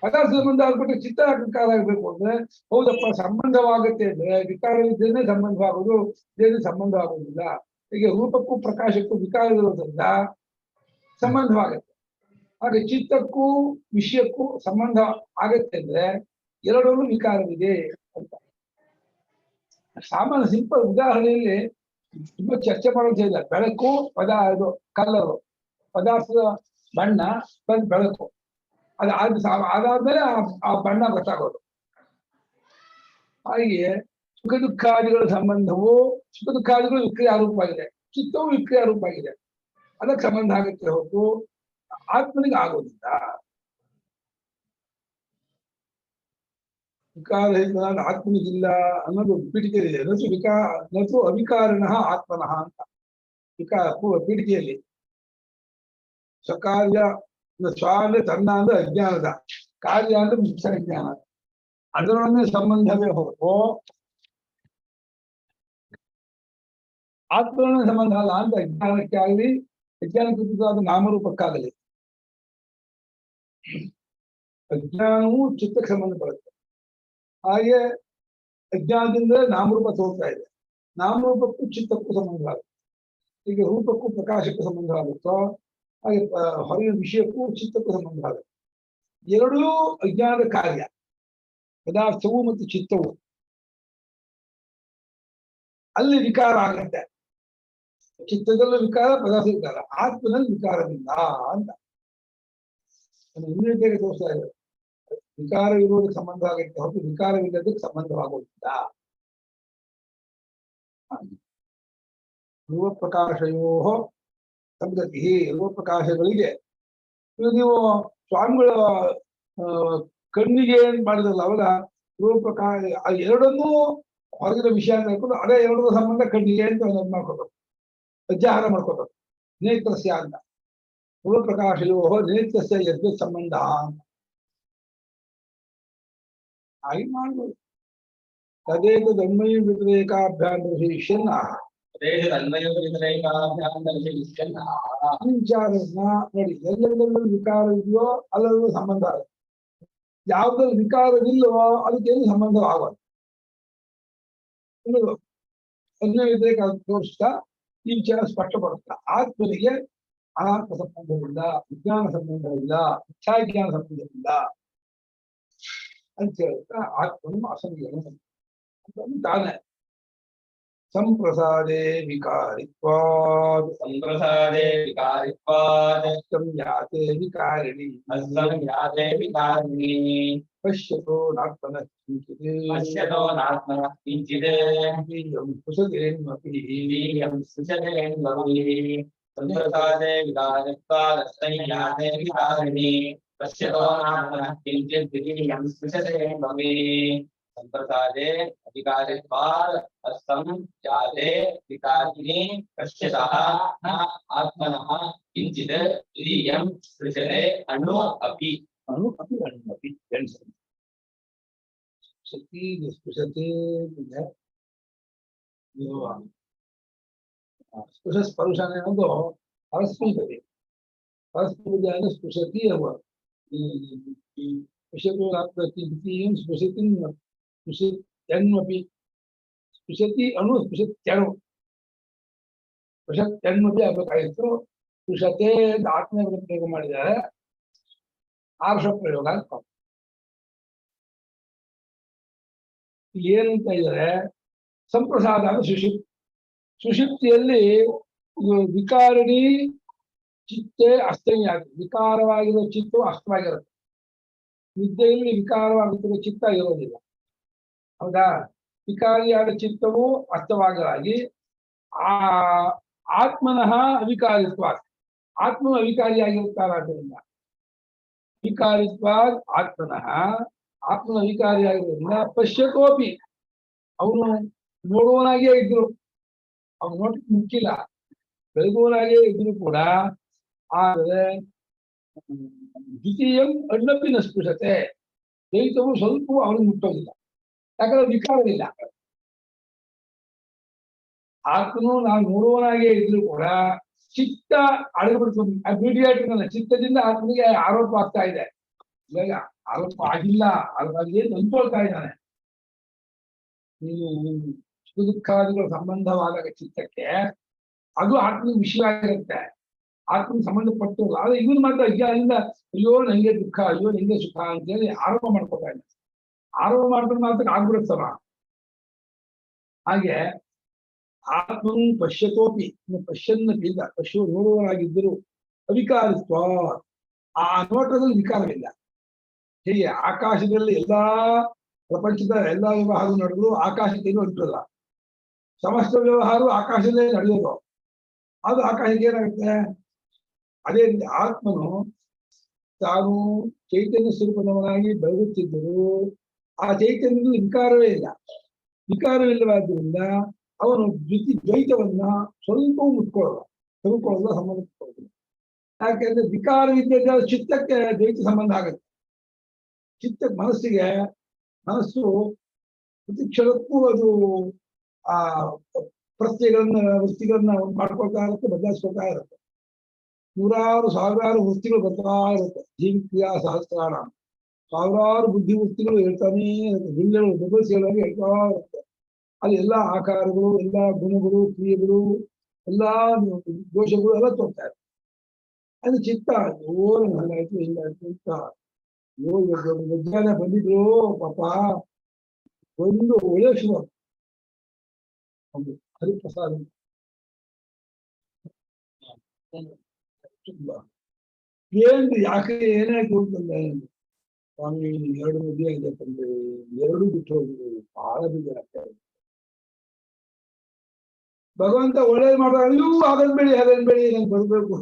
ಪದಾರ್ಥ ಸಂಬಂಧ ಆಗ್ಬಿಟ್ಟು ಚಿತ್ತ ವಿಕಾರ ಆಗ್ಬೇಕು ಅಂದ್ರೆ ಹೌದಪ್ಪ, ಸಂಬಂಧವಾಗುತ್ತೆ ಅಂದ್ರೆ ವಿಕಾರವಿದ್ದೇನೆ ಸಂಬಂಧವಾಗೋದು, ಇದೇನು ಸಂಬಂಧವಾಗೋದಿಲ್ಲ. ಹೀಗೆ ರೂಪಕ್ಕೂ ಪ್ರಕಾಶಕ್ಕೂ ವಿಕಾರ ಇರೋದ್ರಿಂದ ಸಂಬಂಧವಾಗತ್ತೆ. ಹಾಗೆ ಚಿತ್ತಕ್ಕೂ ವಿಷಯಕ್ಕೂ ಸಂಬಂಧ ಆಗತ್ತೆ ಅಂದ್ರೆ ಎರಡರಲ್ಲೂ ವಿಕಾರವಿದೆ ಅಂತ. ಸಾಮಾನ್ಯ ಸಿಂಪಲ್ ಉದಾಹರಣೆಯಲ್ಲಿ ತುಂಬಾ ಚರ್ಚೆ ಮಾಡೋದಿಲ್ಲ. ಬೆಳಕು ಇದು ಕಲ್ಲರು, ಪದಾರ್ಥದ ಬಣ್ಣ ಬಂದ್ ಬೆಳಕು, ಅದಾದ್ಮೇಲೆ ಆ ಬಣ್ಣ ಗೊತ್ತಾಗೋದು. ಹಾಗೆಯೇ ಸುಖ ದುಃಖಾದಿಗಳ ಸಂಬಂಧವು, ಸುಖ ದುಃಖಾದಿಗಳು ವಿಕ್ರಿಯಾ ರೂಪ ಆಗಿದೆ, ಚಿತ್ತವು ವಿಕ್ರಿಯಾ ರೂಪ ಆಗಿದೆ, ಅದಕ್ಕೆ ಸಂಬಂಧ ಆಗುತ್ತೆ ಹೊರತು ಆತ್ಮನಿಗೆ ಆಗೋದಿಲ್ಲ. ವಿಕಾರ ಆತ್ಮನಿಗಿಲ್ಲ ಅನ್ನೋದು ಪೀಠಿಕೆಯಲ್ಲಿ ನತು ಅವಿಕಾರಣ ಆತ್ಮನಃ ಅಂತ ಪೀಠಿಕೆಯಲ್ಲಿ. ಸ್ವಕಾರ್ಯ ಸ್ವ ಅಂದ್ರೆ ತನ್ನ ಅಂದ್ರೆ ಅಜ್ಞಾನದ, ಕಾರ್ಯ ಅಂದ್ರೆ ಮುಖ್ಯ ಜ್ಞಾನ, ಅದರೊಡನೆ ಸಂಬಂಧವೇ ಹೊರತು ಆತ್ಮನ ಸಂಬಂಧ ಅಲ್ಲ ಅಂತ. ಅಜ್ಞಾನಕ್ಕೆ ಆಗಲಿ, ಅಜ್ಞಾನಕ್ಕೆ ನಾಮರೂಪಕ್ಕಾಗಲಿ ಅಜ್ಞಾನವು ಚಿತ್ತಕ್ಕೆ ಸಂಬಂಧಪಡುತ್ತೆ. ಹಾಗೆ ಅಜ್ಞಾನದಿಂದ ನಾಮರೂಪ ತೋರ್ತಾ ಇದೆ, ನಾಮರೂಪಕ್ಕೂ ಚಿತ್ತಕ್ಕೂ ಸಂಬಂಧ ಆಗುತ್ತೆ. ಈಗ ರೂಪಕ್ಕೂ ಪ್ರಕಾಶಕ್ಕೂ ಸಂಬಂಧ ಆಗುತ್ತೋ ಹಾಗೆ ಹೊರಗಿನ ವಿಷಯಕ್ಕೂ ಚಿತ್ತಕ್ಕೂ ಸಂಬಂಧ ಆಗುತ್ತೆ. ಎರಡೂ ಅಜ್ಞಾನದ ಕಾರ್ಯ, ಪದಾರ್ಥವು ಮತ್ತು ಚಿತ್ತವು. ಅಲ್ಲಿ ವಿಕಾರ ಆಗತ್ತೆ. ಚಿತ್ತದಲ್ಲೂ ವಿಕಾರ, ಪದಾರ್ಥ ವಿಕಾರ. ಆತ್ಮನಲ್ಲಿ ವಿಕಾರವಿಲ್ಲ ಅಂತ ಇನ್ನೊಂದು ತೋರಿಸ್ತಾ ಇದೆ. ವಿಕಾರ ಇರುವುದಕ್ಕೆ ಸಂಬಂಧ ಆಗುತ್ತೆ ಹೊರತು ವಿಕಾರವಿಲ್ಲದಕ್ಕೆ ಸಂಬಂಧವಾಗುವುದಿಲ್ಲ. ರೂಪಪ್ರಕಾಶಯೋ ಸಂಗತಿ. ರೂಪಪ್ರಕಾಶಗಳಿಗೆ ನೀವು ಸ್ವಾಮಿಗಳ ಕಣ್ಣಿಗೆ ಏನ್ ಮಾಡಿದ್ರಲ್ಲ ಅವಾಗ ರೂಪಪ್ರಕಾಶ ಎರಡನ್ನೂ ಹೊರಗಿನ ವಿಷಯ ಅಂತ ಹೇಳ್ಕೊಂಡು ಅದೇ ಎರಡರ ಸಂಬಂಧ ಕಣ್ಣಿಗೆ ಅಂತ ಮಾಡ್ಕೋಬೇಕು, ಅಧ್ಯಾಹಾರ ಮಾಡ್ಕೋಬೇಕು. ನೇತ್ರಸ್ಯ ಅಂತ ರೂಪಪ್ರಕಾಶಯೋ ನೇತ್ರಸ್ಯ ಯದ್ಯ ಸಂಬಂಧ ಹಾಗೆ ಮಾಡ್ಬೋದು. ತದೇಕ ಧರ್ಮಯ ವ್ಯತಿರೇಕಾಭ್ಯಾಂತರಶೇಷನ್ ವಿಚಾರನ ನೋಡಿ, ಎಲ್ಲೆಲ್ಲೂ ವಿಕಾರ ಇದೆಯೋ ಅಲ್ಲೆಲ್ಲೂ ಸಂಬಂಧ ಆಗುತ್ತೆ. ಯಾವ್ದ್ರಲ್ಲಿ ವಿಕಾರವಿಲ್ಲವೋ ಅದಕ್ಕೇನು ಸಂಬಂಧ ಆಗೋದು. ಅನ್ಯ ವ್ಯತಿರೇಕ ತೋರಿಸ್ತಾ ಈ ವಿಚಾರ ಸ್ಪಷ್ಟಪಡುತ್ತಾ ಆತ್ಮನಿಗೆ ಅನಾತ್ಮ ಸಂಬಂಧವಿಲ್ಲ, ವಿಜ್ಞಾನ ಸಂಬಂಧವಿಲ್ಲ, ಇಚ್ಛಾಜ್ಞಾನ ಸಂಬಂಧವಿಲ್ಲ ಅಂತ ಹೇಳ್ತಾ ಆತ್ಮನು ಅಸಂಗೇನ ತಾನೆ. ಸಂಪ್ರಸಾದೇ ವಿಕಾರಿತ್ವಾದ್ ಸಂಯಾತೆ ವಿಕಾರಿಣಿ ಪಶ್ಯತೋ ನಾತ್ಮನಃ ಕಿಂಚಿತ್ ಸಂಪ್ರಸಾದೇ ವಿಕಾರಿತ್ವಾದಸ್ತಂಯಾತೆ ವಿಕಾರಿಣಿ ಪಶ್ಯತೋ ನಾತ್ಮನಃ ಕಿಂಚಿತ್ ದ್ವಿತೀಯಂ ಸ್ಪೃಶತೆ ಭವೇ. ಸಂಪ್ರಸಾದೇ ಅಧಿಕಾರಿತ್ವಾದ್ ಅಸ್ತಂ ಜಾತೆ ವಿಕಾರಿಣಿ ಪಶ್ಯತಃ ನ ಆತ್ಮನಃ ಕಿಂಚಿತ್ ದ್ವಿತೀಯಂ ಸ್ಪೃಶತೆ ಅಣು ಅಪಿ. ಅಣು ಅಪಿ ಅಣು ಅಪಿ ಶಕ್ತಿ ಸ್ಪೃಶತೆ ಸ್ಪೃಶ ಸ್ಪರುಶನ ಅನ್ನೋದು ಪರಸ್ಪೃತಿ. ಪರಸ್ಪೃತಿ ಅಂದ್ರೆ ಸ್ಪೃಶತಿ ಅವ ದ್ವಿತೀಯಂ ಸ್ಪೃಶತಿ ಸ್ಪೃಶತ್ಯನ್ವಪಿ ಸ್ಪೃಶತಿ ಅಣು ಸ್ಪೃಶತ್ಯಣು ಸ್ಪೃಶತ್ಯನ್ವಪಿ ಆಗಬೇಕಾಗಿತ್ತು. ಸ್ಪೃಶತೆ ಅಂತ ಆತ್ಮ ಪ್ರಯೋಗ ಮಾಡಿದ್ದಾರೆ, ಆರ್ಷ ಪ್ರಯೋಗ ಅಂತ ಏನಂತ ಇದ್ದಾರೆ. ಸಂಪ್ರಸಾದ ಅಂದ್ರೆ ಸುಷುಪ್ತಿ. ಸುಷುಪ್ತಿಯಲ್ಲಿ ವಿಕಾರಿಣಿ ಚಿತ್ತೆ ಅಸ್ತಮಿ ಆಗುತ್ತೆ. ವಿಕಾರವಾಗಿರೋ ಚಿತ್ತವು ಅಸ್ತವಾಗಿರುತ್ತೆ. ನಿದ್ದೆಯಲ್ಲಿ ವಿಕಾರವಾಗುತ್ತಿರುವ ಚಿತ್ತ ಇರೋದಿಲ್ಲ, ಹೌದಾ? ವಿಕಾರಿಯಾದ ಚಿತ್ತವು ಅಸ್ತವಾಗಲಾಗಿ ಆ ಆತ್ಮನಃ ಅವಿಕಾರಿತ್ವ, ಆತ್ಮನು ಅವಿಕಾರಿಯಾಗಿರುತ್ತಾರಾದ್ದರಿಂದ ವಿಕಾರಿತ್ವ ಆತ್ಮನಃ, ಆತ್ಮನ ಅವಿಕಾರಿಯಾಗಿರೋದ್ರಿಂದ ಪಶ್ಯತೋಪಿ ಅವನು ನೋಡುವನಾಗೇ ಇದ್ರು, ಅವನು ನೋಟಕ್ಕೆ ಮುಚ್ಚಿಲ್ಲ, ಬೆಳಗುವನಾಗೇ ಇದ್ರು ಕೂಡ ಆದರೆ ದ್ವಿತೀಯಂ ಅಣ್ಣಪ್ಪಿನ ಸ್ಪೃಶತೆ ದ್ವೈತವು ಸ್ವಲ್ಪ ಅವನಿಗೆ ಮುಟ್ಟೋದಿಲ್ಲ, ಯಾಕಂದ್ರೆ ವಿಕಾರವಿಲ್ಲ. ಆತ್ಮನು ನಾವು ನೋಡುವನಾಗೇ ಇದ್ರು ಕೂಡ ಚಿತ್ತ ಅಡಗಿಬಿಡ್ತದೆ. ಮೀಡಿಯೇಟರ್ ಚಿತ್ತದಿಂದ ಆತ್ಮನಿಗೆ ಆರೋಪ ಆಗ್ತಾ ಇದೆ. ಇವಾಗ ಆರೋಪ ಆಗಿಲ್ಲ, ಅದ್ರಲ್ಲಿ ಅಂದ್ಕೊಳ್ತಾ ಇದ್ದಾನೆ. ನೀನು ಸುಖ ದುಃಖಾದಿಗಳ ಸಂಬಂಧವಾದಾಗ ಚಿತ್ತಕ್ಕೆ ಅದು ಆತ್ಮನಿಗೆ ವಿಷಯವಾಗಿರುತ್ತೆ, ಆತ್ಮನಿಗೆ ಸಂಬಂಧಪಟ್ಟಿಲ್ಲ. ಆದ್ರೆ ಇವನು ಮಾತ್ರ ಅಜ್ಞಾನದಿಂದ ಅಯ್ಯೋ ನಂಗೆ ದುಃಖ, ಅಯ್ಯೋ ನಂಗೆ ಸುಖ ಅಂತೇಳಿ ಆರೋಪ ಮಾಡ್ಕೊತಾ ಇದ್ದಾನೆ. ಆರೋಪ ಮಾಡ್ಕೊಂಡು ಮಾತ್ರ ಆಗ್ಬಿಡುತ್ತವ. ಹಾಗೆ ಆತ್ಮನು ಪಶ್ಯತೋಪಿ ಪಶ್ಯನ್ನ ಬೀಗ ಪಶ್ಯು ನೋಡುವರಾಗಿದ್ದರು ಅವಿಕಾರಿತ್ವ, ಆ ನೋಟದಲ್ಲಿ ವಿಕಾರವಿಲ್ಲ. ಹೀಗೆ ಆಕಾಶದಲ್ಲಿ ಎಲ್ಲಾ ಪ್ರಪಂಚದ ಎಲ್ಲಾ ವ್ಯವಹಾರ ನಡೆದ್ರು ಆಕಾಶಕ್ಕೇನು ಅಂಟಲ್ಲ. ಸಮಸ್ತ ವ್ಯವಹಾರ ಆಕಾಶದಲ್ಲೇ ನಡೆಯೋದು, ಅದು ಆಕಾಶಕ್ಕೆ ಏನಾಗುತ್ತೆ. ಅದೇ ರೀತಿ ಆತ್ಮನು ತಾನು ಚೈತನ್ಯ ಸ್ವರೂಪದವನಾಗಿ ಬೆಳಗುತ್ತಿದ್ದರು, ಆ ಚೈತನ್ಯದಲ್ಲಿ ವಿಕಾರವೇ ಇಲ್ಲ. ವಿಕಾರವಿಲ್ಲವಾದ್ದರಿಂದ ಅವನು ದ್ವೈತವನ್ನ ಸ್ವಲ್ಪವೂ ಮುಟ್ಕೊಳ್ಳಲ್ಲ, ತಿಳ್ಕೊಳ್ಳೋದು, ಸಂಬಂಧ ಇಟ್ಕೊಳ್ಳೋದಿಲ್ಲ. ಯಾಕೆಂದ್ರೆ ವಿಕಾರವಿದ್ದ ಚಿತ್ತಕ್ಕೆ ದ್ವೈತ ಸಂಬಂಧ ಆಗುತ್ತೆ. ಚಿತ್ತ ಮನಸ್ಸಿಗೆ, ಮನಸ್ಸು ಪ್ರತಿ ಕ್ಷಣಕ್ಕೂ ಅದು ಆ ಪ್ರತ್ಯಗಳನ್ನ ವೃತ್ತಿಗಳನ್ನ ಮಾಡ್ಕೊಳ್ತಾ ಇರುತ್ತೆ, ಬದಲಾಯಿಸ್ಕೊಳ್ತಾ ಇರುತ್ತೆ. ನೂರಾರು ಸಾವಿರಾರು ವೃತ್ತಿಗಳು ಬರ್ತಾ ಇರುತ್ತೆ. ಜೀವಿಕ್ರಿಯಾ ಸಹಸ್ರಾಣ ಸಾವಿರಾರು ಬುದ್ಧಿವೃತ್ತಿಗಳು ಹೇಳ್ತಾನೇ ಇರುತ್ತೆ, ಜಿಲ್ಲೆಗಳು ಡಬಲ್ಸ್ಗಳಾಗಿ ಹೇಳ್ತಾ ಇರುತ್ತೆ. ಅಲ್ಲಿ ಎಲ್ಲಾ ಆಕಾರಗಳು, ಎಲ್ಲಾ ಗುಣಗಳು, ಕ್ರಿಯೆಗಳು, ಎಲ್ಲಾ ದೋಷಗಳು ಎಲ್ಲ ತೋರ್ತಾ ಇರುತ್ತೆ. ಅದು ಚಿತ್ತ ಹಂಗಾಯ್ತು ಹಿಂಗಾಯ್ತು ಅಂತ ವಿಜ್ಞಾನ ಬಂದಿದ್ರು ಪಾಪ. ಒಂದು ಒಳ್ಳೆ ಶುಭ ಒಂದು ಹರಿಪ್ರಸಾದ ಏನ್ರಿ ಯಾಕೆ ಏನಾಯ್ತು ಅಂತಂದ್ರೆ, ಸ್ವಾಮಿ 2 ಮದುವೆ ಆಗಿದೆ ತಂದೆ, 2 ಬಿಟ್ಟು ಹೋಗಿದ್ರು, ಬಹಳ ಬೇಜಾರಾಗ್ತಾ ಇದೆ. ಭಗವಂತ ಒಳ್ಳೇದ್ ಮಾಡ್ದಾಗ ಅಯ್ಯೋ ಹಾಗನ್ಬೇಡಿ ನಂಗೆ ಬರ್ಬೇಕು.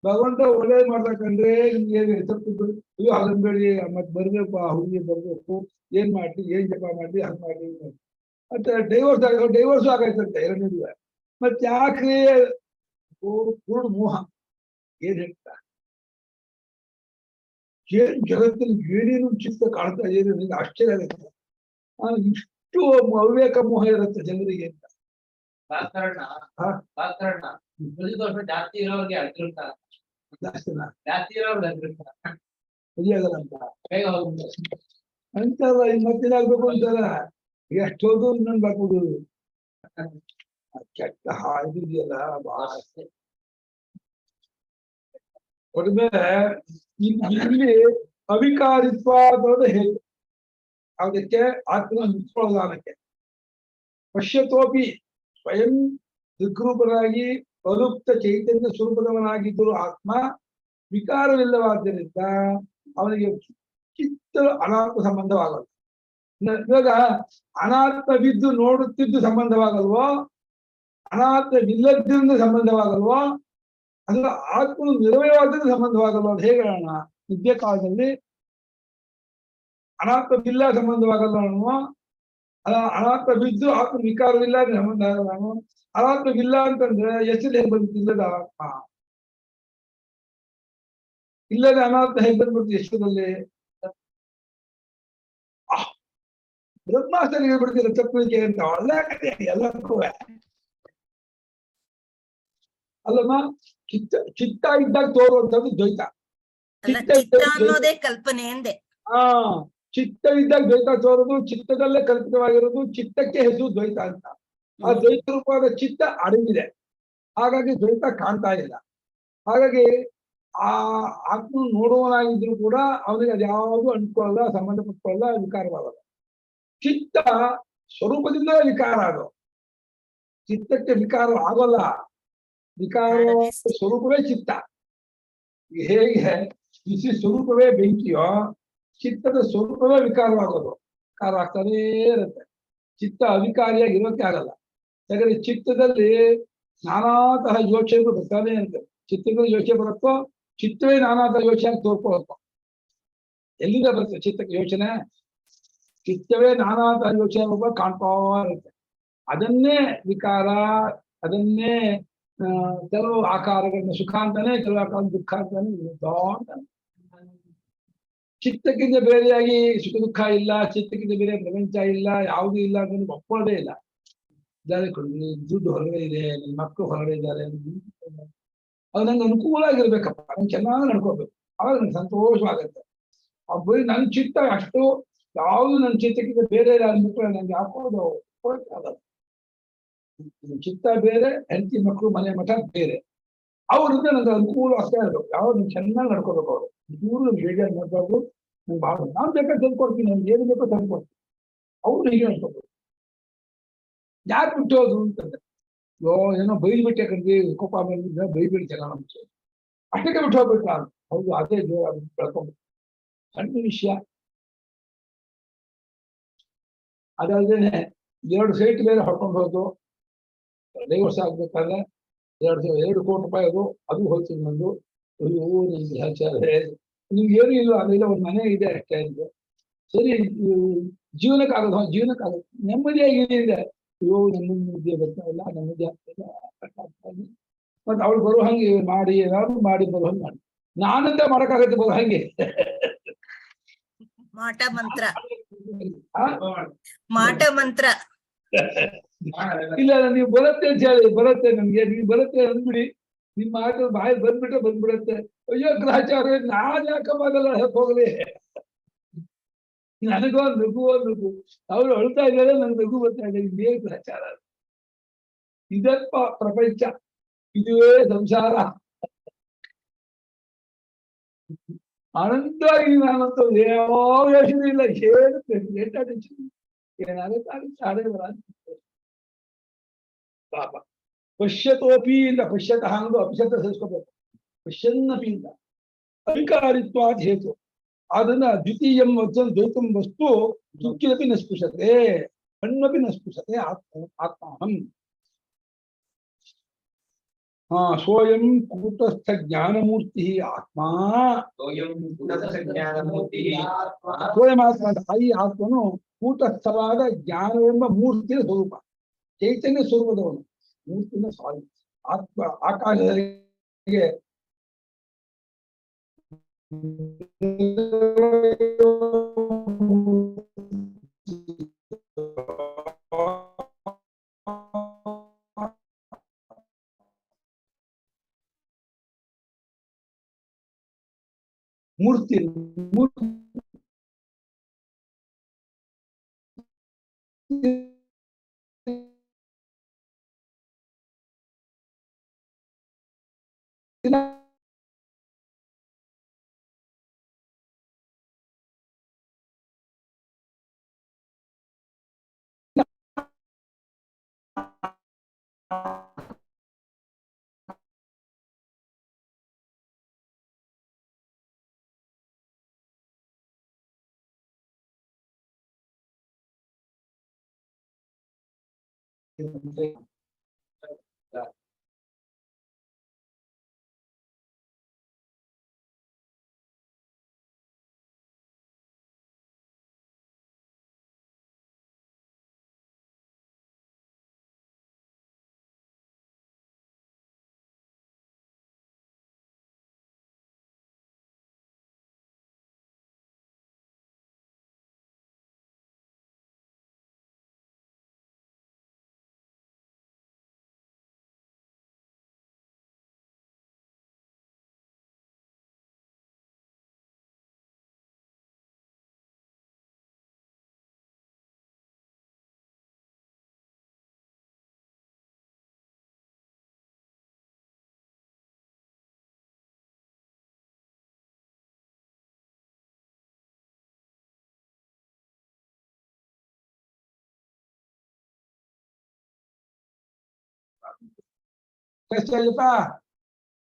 ಭಗವಂತ ಒಳ್ಳೇದ್ ಮಾಡ್ಬೇಕಂದ್ರೆ ನಿಮ್ಗೆ ತಪ್ಪು, ಅಯ್ಯೋ ಹಾಗನ್ಬೇಡಿ ಮತ್ ಬರ್ಬೇಕು, ಆ ಹುಡುಗಿ ಬರ್ಬೇಕು, ಏನ್ ಮಾಡ್ಲಿ, ಏನ್ ಜಪ ಮಾಡ್ಲಿ, ಹಂಗ್ ಮಾಡ್ಲಿ ಮತ್ತೆ ಡೈವರ್ಸ್ ಆಗೈತಂತೆ 2 ಮದುವೆ. ಮತ್ ಯಾಕ್ರಿ ಪೂರ್ಣ ಮೋಹ. ಏನ್ ಹೇಳ್ತಾ ಏನ್ ಜಗತ್ತಲ್ಲಿ ಏನೇನು ಚಿತ್ತ ಕಾಣ್ತಾ ಇದೆ ನನಗೆ ಆಶ್ಚರ್ಯ ಆಗುತ್ತೆ. ಇಷ್ಟು ಅವಿವೇಕ ಮೋಹ ಇರುತ್ತೆ ಜನರಿಗೆ ಅಂತ. ರಾಜಕಾರಣ ಜಾಸ್ತಿ ಇರೋರಿಗೆ ಅದೃಷ್ಟ, ಜಾಸ್ತಿ ಇರೋರ್ಗೆ ಅದೃಷ್ಟ ಮದುವೆಗಲ್ಲ ಅಂತ ಬೇಗ ಹೋಗ್ಬೋದು. ಅಂತಲ್ಲ ಇನ್ ಮತ್ತೇನಾಗ್ಬೇಕು ಅಂತಾರ, ಎಷ್ಟೋದು ಇನ್ನೊಂದು ಬಾಕುದು ಕೆಟ್ಟ ಇದೆಯಲ್ಲ ಬಹಳ. ಹೊರಮೇಲೆ ಇಲ್ಲಿ ಅವಿಕಾರಿತ್ವ ಅನ್ನೋದು ಹೇಗೆ ಅದಕ್ಕೆ ಆತ್ಮ ಮುಚ್ಕೊಳ್ಳೋದಕ್ಕೆ ಪಶ್ಯತೋಪಿ ಸ್ವಯಂ ದಿಗ್ರೂಪನಾಗಿ ಅಲುಪ್ತ ಚೈತನ್ಯ ಸ್ವರೂಪದವನಾಗಿದ್ದರೂ ಆತ್ಮ ವಿಕಾರವಿಲ್ಲವಾದ್ದರಿಂದ ಅವನಿಗೆ ಚಿತ್ತ ಅನಾತ್ಮ ಸಂಬಂಧವಾಗಲ್ಲ. ಇವಾಗ ಅನಾತ್ಮವಿದ್ದು ನೋಡುತ್ತಿದ್ದು ಸಂಬಂಧವಾಗಲ್ವೋ, ಅನಾತ್ಮವಿಲ್ಲದ್ರಿಂದ ಸಂಬಂಧವಾಗಲ್ವೋ, ಅಂದ್ರೆ ಆತ್ಮನು ನಿರ್ವಯವಾದ್ರಿಂದ ಸಂಬಂಧವಾಗಲ್ವ ಅಂತ ಹೇಗೆ ಹೇಳೋಣ. ನಿದ್ದೆ ಕಾಲದಲ್ಲಿ ಅನಾತ್ಮವಿಲ್ಲ ಸಂಬಂಧವಾಗಲ್ಲ ಅನ್ನುವ, ಅನಾತ್ಮವಿದ್ದು ಆತ್ಮ ವಿಕಾರವಿಲ್ಲ ಸಂಬಂಧ ಆಗಲ್ಲ ಅನ್ನುವ. ಅನಾತ್ಮವಿಲ್ಲ ಅಂತಂದ್ರೆ ಎಷ್ಟು ಹೇಗೆ ಬಂತು, ಇಲ್ಲದ ಆತ್ಮ ಇಲ್ಲದ ಅನಾತ್ಮ ಹೇಗೆ ಬಂದ್ಬಿಡ್ತು ಎಷ್ಟರಲ್ಲಿ. ಬ್ರಹ್ಮಾಸ್ತ್ರ ಬಿಡ್ತೀರ ತಪ್ಪಲಿಕ್ಕೆ ಅಂತ ಒಳ್ಳೆ ಕಥೆ ಎಲ್ಲಕ್ಕೂ ಅಲ್ಲಮ್ಮ. ಚಿತ್ತ ಇದ್ದಾಗ ತೋರುವಂತದ್ದು ದ್ವೈತ. ಚಿತ್ತ ಅನ್ನೋದೇ ಕಲ್ಪನೆ ಎಂದೆ. ಚಿತ್ತ ಇದ್ದಾಗ ದ್ವೈತ ತೋರೋದು, ಚಿತ್ತದಲ್ಲೇ ಕಲ್ಪಿತವಾಗಿರೋದು, ಚಿತ್ತಕ್ಕೆ ಹೆಸರು ದ್ವೈತ ಅಂತ. ಆ ದ್ವೈತ ರೂಪವಾದ ಚಿತ್ತ ಅಡಗಿದೆ, ಹಾಗಾಗಿ ದ್ವೈತ ಕಾಣ್ತಾ ಇಲ್ಲ. ಹಾಗಾಗಿ ಆ ಆತ್ಮ ನೋಡುವನಾಗಿದ್ರು ಕೂಡ ಅವನಿಗೆ ಅದ್ಯಾವುದು ಅಂಟ್ಕೊಳ್ಳಲ್ಲ, ಸಂಬಂಧ ಪಟ್ಕೊಳ್ಳಲ್ಲ, ವಿಕಾರವಾಗಲ್ಲ. ಚಿತ್ತ ಸ್ವರೂಪದಿಂದ ವಿಕಾರ ಅದು, ಚಿತ್ತಕ್ಕೆ ವಿಕಾರ ಆಗೋಲ್ಲ. ವಿಕಾರ ಸ್ವರೂಪವೇ ಚಿತ್ತ. ಹೇಗೆ ಬಿಸಿ ಸ್ವರೂಪವೇ ಬೆಂಕಿಯೋ, ಚಿತ್ತದ ಸ್ವರೂಪವೇ ವಿಕಾರವಾಗೋದು, ವಿಕಾರ ಆಗ್ತಾನೇ ಇರುತ್ತೆ. ಚಿತ್ತ ಅವಿಕಾರಿಯಾಗಿ ಇರೋಕೆ ಆಗಲ್ಲ. ಯಾಕಂದ್ರೆ ಚಿತ್ತದಲ್ಲಿ ನಾನಾ ತರಹ ಯೋಚನೆಗಳು ಬರ್ತಾನೆ ಇರುತ್ತೆ. ಚಿತ್ತದಲ್ಲಿ ಯೋಚನೆ ಬರುತ್ತೋ, ಚಿತ್ತವೇ ನಾನಾ ತರ ಯೋಚನೆ ತೋರ್ಕೊಳ್ಳುತ್ತೋ. ಎಲ್ಲಿಂದ ಬರುತ್ತೆ ಚಿತ್ತಕ್ಕೆ ಯೋಚನೆ? ಚಿತ್ತವೇ ನಾನಾ ತರ ಯೋಚನೆ ರೂಪ ಕಾಣ್ತಾ ಇರುತ್ತೆ. ಅದನ್ನೇ ವಿಕಾರ, ಅದನ್ನೇ ಕೆಲವು ಆಕಾರಗಳನ್ನ ಸುಖ ಅಂತಾನೆ, ಕೆಲವು ಆಕಾರ ದುಃಖ ಅಂತಾನೆ ಅಂತಾನೆ. ಚಿತ್ತಕ್ಕಿಂತ ಬೇರೆಯಾಗಿ ಸುಖ ದುಃಖ ಇಲ್ಲ, ಚಿತ್ತಕ್ಕಿಂತ ಬೇರೆ ಪ್ರಪಂಚ ಇಲ್ಲ, ಯಾವುದೂ ಇಲ್ಲ ಅಂತ ಒಪ್ಪೋದೇ ಇಲ್ಲ. ದುಡ್ಡು ಹೊರಗಡೆ ಇದೆ, ನನ್ನ ಮಕ್ಕಳು ಹೊರಗಡೆ ಇದ್ದಾರೆ, ಅದು ನಂಗೆ ಅನುಕೂಲ ಆಗಿರ್ಬೇಕಪ್ಪ, ನಂಗೆ ಚೆನ್ನಾಗಿ ನಡ್ಕೋಬೇಕು, ಆವಾಗ ನಂಗೆ ಸಂತೋಷವಾಗುತ್ತೆ. ಬರೀ ನನ್ನ ಚಿತ್ತ ಅಷ್ಟು ಯಾವುದು ನನ್ನ ಚಿತ್ತಕ್ಕಿಂತ ಬೇರೆ ಇಲ್ಲ ಅಂದ್ಬಿಟ್ರೆ ನಂಗೆ ಹಾಕೋದು ಆಗಲ್ಲ. ಚಿತ್ತ ಬೇರೆ, ಹೆಂಡತಿ ಮಕ್ಕಳು ಮನೆ ಮಠ ಬೇರೆ, ಅವ್ರಿಂದ ನಂಗೆ ಅನುಕೂಲ ಅಷ್ಟೇ ಇರ್ಬೇಕು. ಯಾವ್ದು ನಂಗೆ ಚೆನ್ನಾಗಿ ನಡ್ಕೋಬೇಕು. ಅವರು ದೂರ ನಂಗೆ ಬೇಜಾರು ಮಾಡ್ಬಾರ್ದು. ನಂಗೆ ಭಾಳ ನಾನು ಬೇಕಾದ್ರೆ ತಂದ್ಕೊಡ್ತೀನಿ, ನನ್ಗೆ ಏನು ಬೇಕೋ ತಂದ್ಕೊಡ್ತೀನಿ. ಅವ್ರು ಹೀಗೆ ನಡ್ಕೋಬೇಕು. ಯಾಕೆ ಬಿಟ್ಟು ಹೋದ್ರು ಅಂತಂದ್ರೆ, ಏನೋ ಬೈದು ಬಿಟ್ಟೆ ಕಂಡ್ರಿ, ಕೋಪ ಬಂದಿದ್ದ ಬೈಬಿಡಿ ಜನ ನಮ್ಗೆ, ಅಷ್ಟಕ್ಕೆ ಬಿಟ್ಟು ಹೋಗ್ಬೇಕು ನಾನು. ಹೌದು, ಅದೇ ಬೆಳ್ಕೊಬೇಕು. ಸಣ್ಣ ವಿಷಯ. ಅದಲ್ದೇನೆ 2 ಸೈಟ್ ಬೇರೆ ಹೊಡ್ಕೊಂಡು ಹೋದು, ಡೈವರ್ಸ್ ಆಗ್ಬೇಕಾದ್ರೆ 2 ಕೋಟಿ ರೂಪಾಯಿ ಅದು ಹೋಗ್ತೀನಿ ನಂದು. ಅಯ್ಯೋ ನಿಮ್ಗೆ ಏನು ಇಲ್ಲ, ಅದೆಲ್ಲ ಒಂದು ಮನೆ ಇದೆ ಅಷ್ಟೇ ಅಂತ. ಸರಿ, ಜೀವನಕ್ಕಾಗಲ್ಲ, ಜೀವನಕ್ಕಾಗಲ್ಲ, ನೆಮ್ಮದಿಯಾಗಿ ಇದೆ. ಅಯ್ಯೋ ನೆಮ್ಮದಿ ಬರ್ತಾ ಇಲ್ಲ, ನೆಮ್ಮದಿ ಆಗ್ತಾ ಇಲ್ಲ. ಮತ್ತೆ ಅವಳು ಬರೋ ಹಂಗೆ ಮಾಡಿ, ಏನಾದ್ರು ಮಾಡಿ ಬರೋ ಹಂಗೆ ಮಾಡಿ. ನಾನಂತ ಮಾಡಕ್ಕಾಗತ್ತೆ ಬರೋ ಹಂಗೆ. ಮಾಟ ಮಂತ್ರ, ಮಾಟ ಮಂತ್ರ. ಇಲ್ಲ, ನೀವು ಬರುತ್ತೆ ಅಂತ ಹೇಳಿ, ಬರುತ್ತೆ ನಮ್ಗೆ, ನೀವು ಬರುತ್ತೆ ಅಂದ್ಬಿಡಿ. ನಿಮ್ಮ ಮಾತು ಬಾಯಿ ಬಂದ್ಬಿಟ್ರೆ ಬಂದ್ಬಿಡತ್ತೆ. ಅಯ್ಯೋ ಗ್ರಹಚಾರ, ನಾನ್ ಯಾಕಪ್ಪ ಅದೆಲ್ಲ ಹೋಗಲಿ. ನನಗೋ ನಗು ಅವ್ರು ಅಳ್ತಾ ಇದ್ದಾರೆ, ನನ್ಗೆ ನಗು ಬರ್ತಾ ಇದೆ. ಇದೇ ಪ್ರಚಾರ, ಇದಪ್ಪ ಪ್ರಪಂಚ, ಇದುವೇ ಸಂಸಾರ. ಅನಂತವಾಗಿ ನಾನಂತ ಯಾವ ಯೋಚನೆ ಇಲ್ಲ, ಏನಾಗುತ್ತೆ ಪಾಪ. ಪಶ್ಯತೋಪಿ ಇಲ್ಲ, ಪಶ್ಯತಃ ಅನ್ನೋದು ಅಪಶಬ್ದ ಸೇರಿಸ್ಕೋಬೇಕು. ಪಶ್ಯನ್ನಪಿ ಇಲ್ಲ, ಅಧಿಕಾರಿತ್ವ ಹೇತು. ಅದನ್ನ ದ್ವಿತೀಯಂ ದ್ವೈತಂ ವಸ್ತು ದುಃಖಿರಪಿ ನ ಸ್ಪೃಶತೆ, ಕಣ್ಣಪಿ ನ ಸ್ಪೃಶತೆ ಆತ್ಮಾಹಂ. ಸೋಯಂ ಕೂಟಸ್ಥ ಜ್ಞಾನಮೂರ್ತಿ ಆತ್ಮ. ಸ್ವಯಂ ಆತ್ಮ ಅಂತ, ಈ ಆತ್ಮನು ಕೂಟಸ್ಥವಾದ ಜ್ಞಾನವೆಂಬ ಮೂರ್ತಿಯ ಸ್ವರೂಪ, ಚೈತನ್ಯ ಸ್ವರೂಪದವನು. ಮೂರ್ತಿನ ಸ್ವಾಮಿ ಆತ್ಮ ಆಕಾಶಕ್ಕೆ ಮೂರ್ತಿ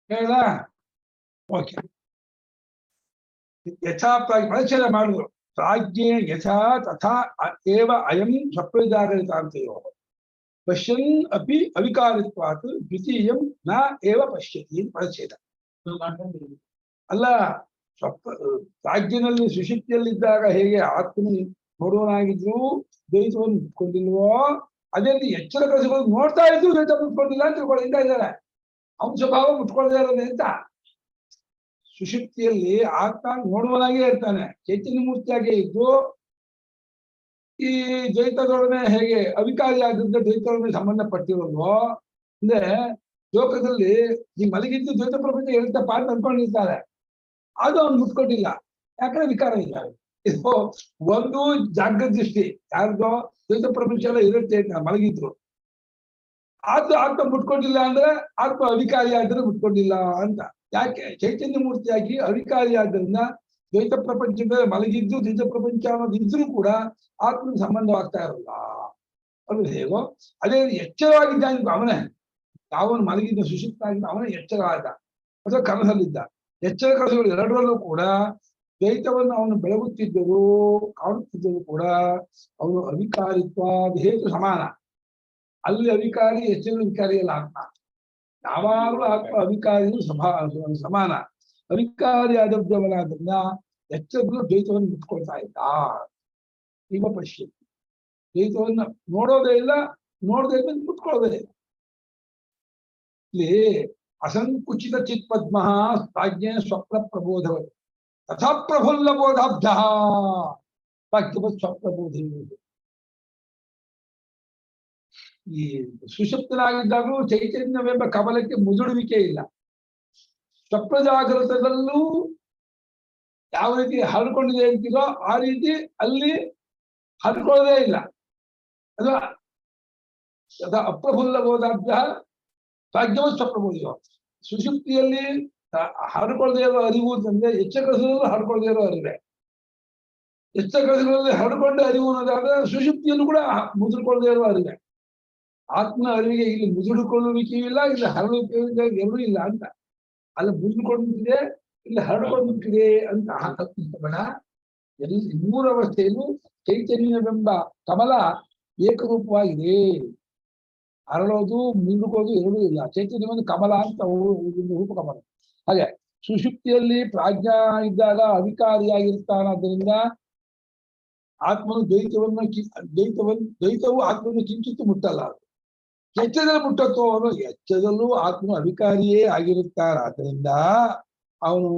ಹೇಳ. ಓಕೆ, ಯಥಾಪ್ರಾಗಿ ಪರಿಚಯ ಮಾಡಿದ್ರು. ಪ್ರಾಜ್ಞೆ ಯಥಾ ತಥಾ ಏವ ಅಯಂ ಸ್ವಪ್ನಜಾಗರಿತ ಅಂತೇವ ಪಶ್ಯನ್ ಅಪಿ ಅವಿಕಾರಿತ್ವಾತ್ ದ್ವಿತೀಯಂ ನ ಏವ ಪಶ್ಯತಿ ಪರಿಚ್ಛೇದ. ಅಲ್ಲ, ಪ್ರಾಜ್ಞನಲ್ಲಿ ಸುಶುದ್ಧಿಯಲ್ಲಿದ್ದಾಗ ಹೇಗೆ ಆತ್ಮನು ನೋಡುವನಾಗಿದ್ರು ದ್ವೈತವನ್ನು ಮುಟ್ಕೊಂಡಿಲ್ವೋ, ಅದೇ ರೀತಿ ಎಚ್ಚರ ಕನಸುಗಳು ನೋಡ್ತಾ ಇದ್ದು ದ್ವೈತ ಮುಟ್ಕೊಂಡಿಲ್ಲ ಅಂತ ತಿಳ್ಕೊಳ್ಳಿಂದ ಇದ್ದಾರೆ. ಅವನ ಸ್ವಭಾವ ಮುಟ್ಕೊಳ್ತಾ ಇರೋದೇ ಅಂತ. ಸುಶುಪ್ತಿಯಲ್ಲಿ ಆತ್ಮ ನೋಡುವನಾಗೇ ಇರ್ತಾನೆ, ಚೈತನ್ಯ ಮೂರ್ತಿಯಾಗೇ ಇದ್ದು ಈ ದ್ವೈತದೊಡನೆ ಹೇಗೆ ಅವಿಕಾರಿಯಾಗಿದ್ದ ದ್ವೈತದೊಡನೆ ಸಂಬಂಧಪಟ್ಟಿರೋದು. ಅಂದ್ರೆ ಲೋಕದಲ್ಲಿ ಈ ಮಲಗಿದ್ದು ದ್ವೈತ ಪ್ರಪಂಚ ಹೇಳ್ತಪ್ಪ ಅಂತ ಅನ್ಕೊಂಡಿರ್ತಾರೆ, ಅದು ಅವ್ನು ಮುಟ್ಕೊಟ್ಟಿಲ್ಲ, ಯಾಕಂದ್ರೆ ವಿಕಾರ ಇಲ್ಲ. ಇದು ಒಂದು ಜಾಗೃತ ದೃಷ್ಟಿ, ಯಾರ್ದೋ ದ್ವೈತ ಪ್ರಪಂಚ ಎಲ್ಲ ಇರುತ್ತೆ ಮಲಗಿದ್ರು. ಆತ್ಮ ಮುಟ್ಕೊಂಡಿಲ್ಲ ಅಂದ್ರೆ ಆತ್ಮ ಅವಿಕಾರಿಯಾದ್ರೆ ಮುಟ್ಕೊಂಡಿಲ್ಲ ಅಂತ. ಯಾಕೆ? ಚೈತನ್ಯ ಮೂರ್ತಿಯಾಗಿ ಅವಿಕಾರಿಯಾದ್ರಿಂದ ದ್ವೈತ ಪ್ರಪಂಚದ ಮಲಗಿದ್ದು ದ್ವೈತ ಪ್ರಪಂಚ ಅನ್ನೋದು ಇದ್ರೂ ಕೂಡ ಆತ್ಮನ ಸಂಬಂಧವಾಗ್ತಾ ಇರಲ್ಲ. ಅದು ಹೇಗೋ ಅದೇ ಎಚ್ಚರವಾಗಿದ್ದ ಅವನೇ, ಯಾವನು ಮಲಗಿದ್ದ ಸುಶುಪ್ತ ಆಗಿದ್ದ ಅವನೇ ಎಚ್ಚರ ಆದ ಅಥವಾ ಕನಸಲ್ಲಿದ್ದ. ಎಚ್ಚರ ಕನಸುಗಳು ಎರಡರಲ್ಲೂ ಕೂಡ ದ್ವೈತವನ್ನು ಅವನು ಬೆಳಗುತ್ತಿದ್ದರು, ಕಾಣುತ್ತಿದ್ದರು ಕೂಡ ಅವನು ಅವಿಕಾರಿತ್ವ ಹೇತು ಸಮಾನ. ಅಲ್ಲಿ ಅವಿಕಾರಿ, ಎಚ್ಚರ ವಿಕಾರಿ ಅಲ್ಲ ಆತ್ಮ. ಯಾವಾಗಲೂ ಆತ್ಮ ಅವಿಕಾರಿಯೂ ಸಮಾನ. ಅವಿಕಾರಿ ಆದವನಾದ್ರಿಂದ ಎಚ್ಚರಗಳು ದ್ವೈತವನ್ನು ಮುಟ್ಕೊಳ್ತಾ ಇದ್ದ. ಈಗ ಪಶ್ಯ ದ್ವೈತವನ್ನ ನೋಡೋದೇ ಇಲ್ಲ, ನೋಡದೇ ಇಲ್ಲ, ಮುಟ್ಕೊಳ್ಳೋದೇ ಇಲ್ಲ. ಇಲ್ಲಿ ಅಸಂಕುಚಿತ ಚಿತ್ ಪದ್ಮ ಪ್ರಾಜ್ಞೆ ಸ್ವಪ್ನ ಪ್ರಬೋಧವ ತಥಾ ಪ್ರಫುಲ್ಲ ಬೋಧಾಬ್ಧ ವಾಕ್ಯವ ಸ್ವಪ್ನಬೋಧ. ಈ ಸುಷುಪ್ತನಾಗಿದ್ದಾಗಲೂ ಚೈತನ್ಯವೆಂಬ ಕಮಲಕ್ಕೆ ಮುದುಡುವಿಕೆ ಇಲ್ಲ. ಸ್ವಪ್ನ ಜಾಗೃತದಲ್ಲೂ ಯಾವ ರೀತಿ ಹರಡ್ಕೊಂಡಿದೆ ಅಂತೀರೋ ಆ ರೀತಿ ಅಲ್ಲಿ ಹರಡ್ಕೊಳ್ಳೋದೇ ಇಲ್ಲ. ಅಲ್ವಾ? ಅಪ್ರಫುಲ್ಲ ಬೋಧಾಭ್ಯ ಭಾಗ್ಯವ ಸ್ವಪ್ರಬೋಧ. ಸುಷುಪ್ತಿಯಲ್ಲಿ ಹರಡ್ಕೊಳ್ಳದೇ ಇರೋ ಅರಿವು ಅಂತಂದ್ರೆ ಎಚ್ಚರದಲ್ಲಿ ಹರಡ್ಕೊಳ್ಳದೇ ಇರೋ ಅರಿವೆ. ಎಚ್ಚರಗಳಲ್ಲಿ ಹರಡ್ಕೊಂಡ ಅರಿವು ಅನ್ನೋದಾದ್ರೆ ಸುಷುಪ್ತಿಯಲ್ಲೂ ಕೂಡ ಮುದುರ್ಕೊಳ್ಳದೇ ಇರೋ ಅರಿವೆ. ಆತ್ಮ ಅರಿವಿಗೆ ಇಲ್ಲಿ ಮುದುಡಿಕೊಳ್ಳುವಿಕೆಯೂ ಇಲ್ಲ, ಇಲ್ಲಿ ಹರಡುವಿಕೆ ಎರಡೂ ಇಲ್ಲ ಅಂತ. ಅಲ್ಲಿ ಮುದುಡ್ಕೊಂಡಿದೆ, ಇಲ್ಲಿ ಹರಡ್ಕೊಂಡಿದೆ ಅಂತ ಬೇಡ. ಮೂರವಸ್ಥೆಯಲ್ಲೂ ಚೈತನ್ಯವೆಂಬ ಕಮಲ ಏಕರೂಪವಾಗಿದೆ. ಹರಳೋದು ಮುದುಕೋದು ಎರಡೂ ಇಲ್ಲ. ಚೈತನ್ಯವನ್ನು ಕಮಲ ಅಂತ ರೂಪ ಕಮಲ. ಹಾಗೆ ಸುಷುಪ್ತಿಯಲ್ಲಿ ಪ್ರಾಜ್ಞಾ ಇದ್ದಾಗ ಅಧಿಕಾರಿಯಾಗಿರ್ತಾನಾದ್ದರಿಂದ ಆತ್ಮನು ದ್ವೈತವು ಆತ್ಮವನ್ನು ಕಿಂಚಿತ್ತು ಮುಟ್ಟಲ್ಲ. ಎಚ್ಚದಲ್ಲಿ ಮುಟ್ಟತ್ತೋ ಅವನು ಎಚ್ಚದಲ್ಲೂ ಆತ್ಮನು ಅಧಿಕಾರಿಯೇ ಆಗಿರುತ್ತಾರಾದ್ರಿಂದ ಅವನು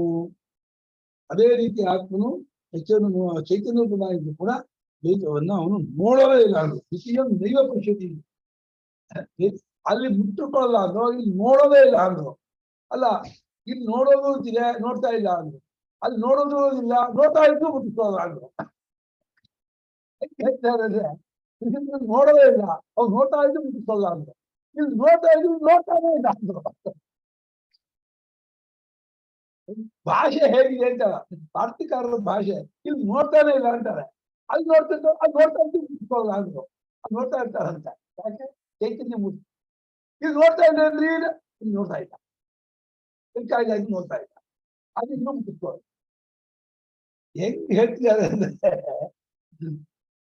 ಅದೇ ರೀತಿ ಆತ್ಮನು ಚೈತನ್ಯವಾಗಿದ್ದು ಕೂಡ ದ್ವೈತವನ್ನ ಅವನು ನೋಡೋದೇ ಇಲ್ಲ. ಅದು ದ್ವಿತೀಯ ದೈವ ಪಶ್ಯತಿ. ಅಲ್ಲಿ ಮುಟ್ಟುಕೊಳ್ಳಲ್ಲ ಅಂದ್ರು, ಇಲ್ಲಿ ನೋಡೋದೇ ಇಲ್ಲ ಅಂದ್ರು. ಅಲ್ಲ, ಇಲ್ಲಿ ನೋಡೋದು ಅಂತಿದೆ, ನೋಡ್ತಾ ಇಲ್ಲ ಅಂದ್ರು. ಅಲ್ಲಿ ನೋಡೋದು ಇಲ್ಲ, ನೋಡ್ತಾ ಇದ್ದು ಮುಟ್ಟಿಕೊಳ್ಳಲ್ಲ ಅಂದ್ರು. ನೋಡೋದೇ ಇಲ್ಲ, ಅವ್ರು ನೋಡ್ತಾ ಇದ್ದು ಮುಟ್ಟಿಕೊಳ್ಳಲ್ಲ ಅಂದ್ರು. ಇಲ್ಲಿ ನೋಡ್ತಾ ಇದ್ದು ನೋಡ್ತಾನೇ ಇಲ್ಲ ಅಂದ್ರು. ಭಾಷೆ ಹೇಗಿದೆ ಅಂತ ವಾರ್ತಿಕಾರರ ಭಾಷೆ. ಇಲ್ಲಿ ನೋಡ್ತಾನೆ ಇಲ್ಲ ಅಂತಾರೆ, ಅಲ್ಲಿ ನೋಡ್ತಿದ್ದು ಅದು ನೋಡ್ತಾ ಇದ್ದು ಮುಟ್ಟಿಕೊಳ್ಳಲ್ಲ ಅಂದ್ರು. ಅದು ನೋಡ್ತಾ ಇರ್ತಾರಂತ. ಯಾಕೆ? ಚೈತನ್ಯ ಮೂರ್ತಿ. ಇಲ್ಲಿ ನೋಡ್ತಾ ಇಲ್ಲ ಅಂದ್ರೆ ಇಲ್ಲಿ ನೋಡ್ತಾ ಇಲ್ಲ, ಇಲ್ಲಿ ನೋಡ್ತಾ ಇಲ್ಲ, ಅದು ಇನ್ನೂ ಮುಟ್ಟಿಕೊಳ್ಳ. ಹೆಂಗ್ ಹೇಳ್ತಿದ್ದಾರೆ ಅಂದ್ರೆ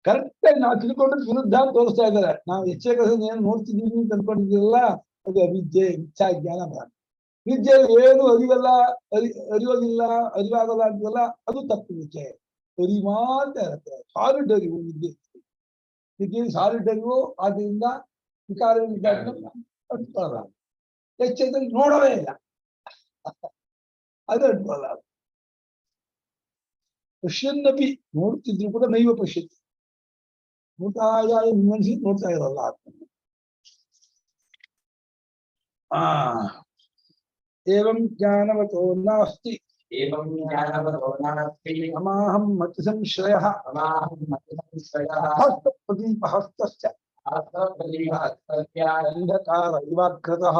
ಕರೆಕ್ಟ್ ಆಗಿ ನಾವು ತಿಳ್ಕೊಂಡ್ರೆ ವಿರುದ್ಧ ತೋರಿಸ್ತಾ ಇದ್ದಾರೆ. ನಾವು ಎಚ್ಚರ ಏನು ನೋಡ್ತಿದ್ದೀವಿ ಅಂತ ಅನ್ಕೊಂಡಿದ್ದೀರಲ್ಲ, ಅದು ಅವಿದ್ಯೆ, ಇಚ್ಛಾ, ಜ್ಞಾನ. ವಿದ್ಯೆಯಲ್ಲಿ ಏನು ಅರಿವಲ್ಲ, ಅರಿಯೋದಿಲ್ಲ, ಅರಿವಾಗಲ್ಲ ಅಂತೀವಲ್ಲ, ಅದು ತಪ್ಪು ವಿದ್ಯೆ. ಅರಿಮಾತ ಇರುತ್ತೆ, ಸಾಲಿಡ್ ಅರಿವು ವಿದ್ಯೆ. ವಿದ್ಯೆಯಲ್ಲಿ ಸಾಲಿಡ್ ಅರಿವು, ಆದ್ದರಿಂದ ವಿಕಾರವಿಲ್ಲ. ಎಚ್ಚರದಲ್ಲಿ ನೋಡೋದೇ ಇಲ್ಲ, ಅದು ಅಡ್ಬಲ್ಲ. ಪಶ್ಯನ್ನಪಿ, ನೋಡ್ತಿದ್ರು ಕೂಡ ನೈವ ಪಶ್ಯತಿ. ಮನಸ್ಸಿ ನೋಡ್ತಾ ಇರಲ್ಲ ಆತ್ಮ. ಏವಂ ಜ್ಞಾನವತೋ ನಾಸ್ತಿ ಅಮಾಹಂ ಮತಿ ಸಂಶ್ರಯಃ ಹಸ್ತಪ್ರದೀಪಹಸ್ತಶ್ಚ ಅಂಧಕಾರ ಇವಾಗ್ರತಃ.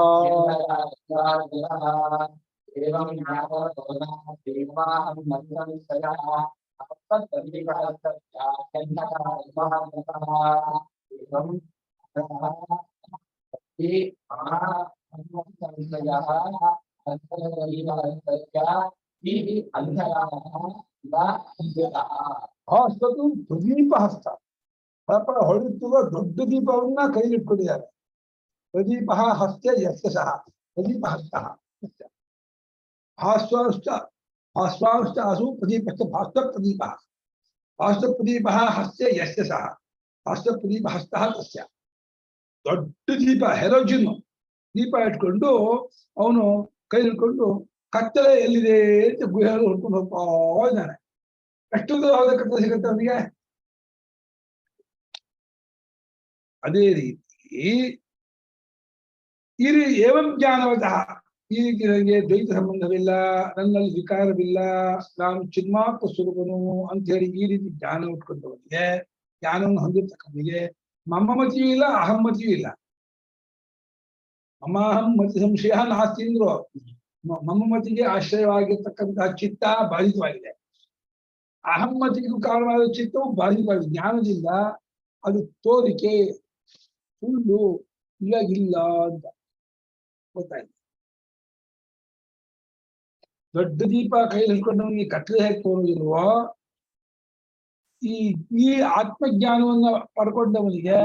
ಹಸ್ತದು ಪ್ರದೀಪ ಹಸ್ತ. ಪರಪರ ಹೊಳೆಯುತ್ತಿರುವ ದೊಡ್ಡ ದೀಪವನ್ನ ಕೈಲಿಟ್ಕೊಂಡಿದ್ದಾರೆ. ಪ್ರದೀಪ ಹಸ್ತೆ ಯಶಃ ಪ್ರದೀಪ ಹಸ್ತ. ಭಾಸ್ವಾಂಶ ಆಸು ಪ್ರದೀಪಶ್ಚ ಭಾಸ್ವ ಪ್ರದೀಪ. ಭಾಸ್ವ ಪ್ರದೀಪ ಹಸ್ತೆ ಯಶಃ ಭಾಸ್ವ ಪ್ರದೀಪ ಹಸ್ತ ತಸ್ಯ. ದೊಡ್ಡ ದೀಪ, ಹೆರೋಜಿನ್ ದೀಪ ಇಟ್ಕೊಂಡು ಅವನು ಕೈ ಹಿಡ್ಕೊಂಡು ಕತ್ತಲೆ ಎಲ್ಲಿದೆ ಅಂತ ಗುಹೆಯಲ್ಲಿ ಹೊಡ್ಕೊಂಡು ಹೋಗ್ತಾ ಇದ್ದಾನೆ. ಎಷ್ಟು ಕತ್ತಲೆ ಸಿಗುತ್ತೆ ಅವನಿಗೆ. ಅದೇ ರೀತಿ ಏವಂ ಜ್ಞಾನವತಃ, ಈ ರೀತಿ ನನಗೆ ದ್ವೈತ ಸಂಬಂಧವಿಲ್ಲ, ನನ್ನಲ್ಲಿ ವಿಕಾರವಿಲ್ಲ, ನಾನು ಚಿನ್ಮಾತ್ರ ಸ್ವರೂಪನು ಅಂತ ಹೇಳಿ ಈ ರೀತಿ ಜ್ಞಾನ ಉಟ್ಕೊಂಡವನಿಗೆ, ಜ್ಞಾನವನ್ನು ಹೊಂದಿರ್ತಕ್ಕವನಿಗೆ ಮಮಮತಿಯೂ ಇಲ್ಲ, ಅಹಮ್ಮತಿಯೂ ಇಲ್ಲ. ಮಮಾಹಂ ಮತಿ ಸಂಶಯ ನಾಸ್ತಿ ಅಂದ್ರು. ಮಮಮತಿಗೆ ಆಶ್ರಯವಾಗಿರ್ತಕ್ಕಂತಹ ಚಿತ್ತ ಬಾಧಿತವಾಗಿದೆ. ಅಹಮ್ಮತಿಗೂ ಕಾರಣವಾದ ಚಿತ್ತವು ಬಾಧಿತವಾಗಿದೆ. ಜ್ಞಾನದಿಂದ ಅದು ತೋರಿಕೆ, ಸುಳ್ಳು, ಇವಾಗಿಲ್ಲ ಅಂತ ಗೊತ್ತಾಯ್ತು. ದೊಡ್ಡ ದೀಪ ಕೈ ಹಿಡ್ಕೊಂಡವನಿಗೆ ಕತ್ತಲೆ ಹೇಗೆ ತೋರುವುದಿಲ್ವೋ, ಈ ಆತ್ಮಜ್ಞಾನವನ್ನ ಪಡ್ಕೊಂಡವನಿಗೆ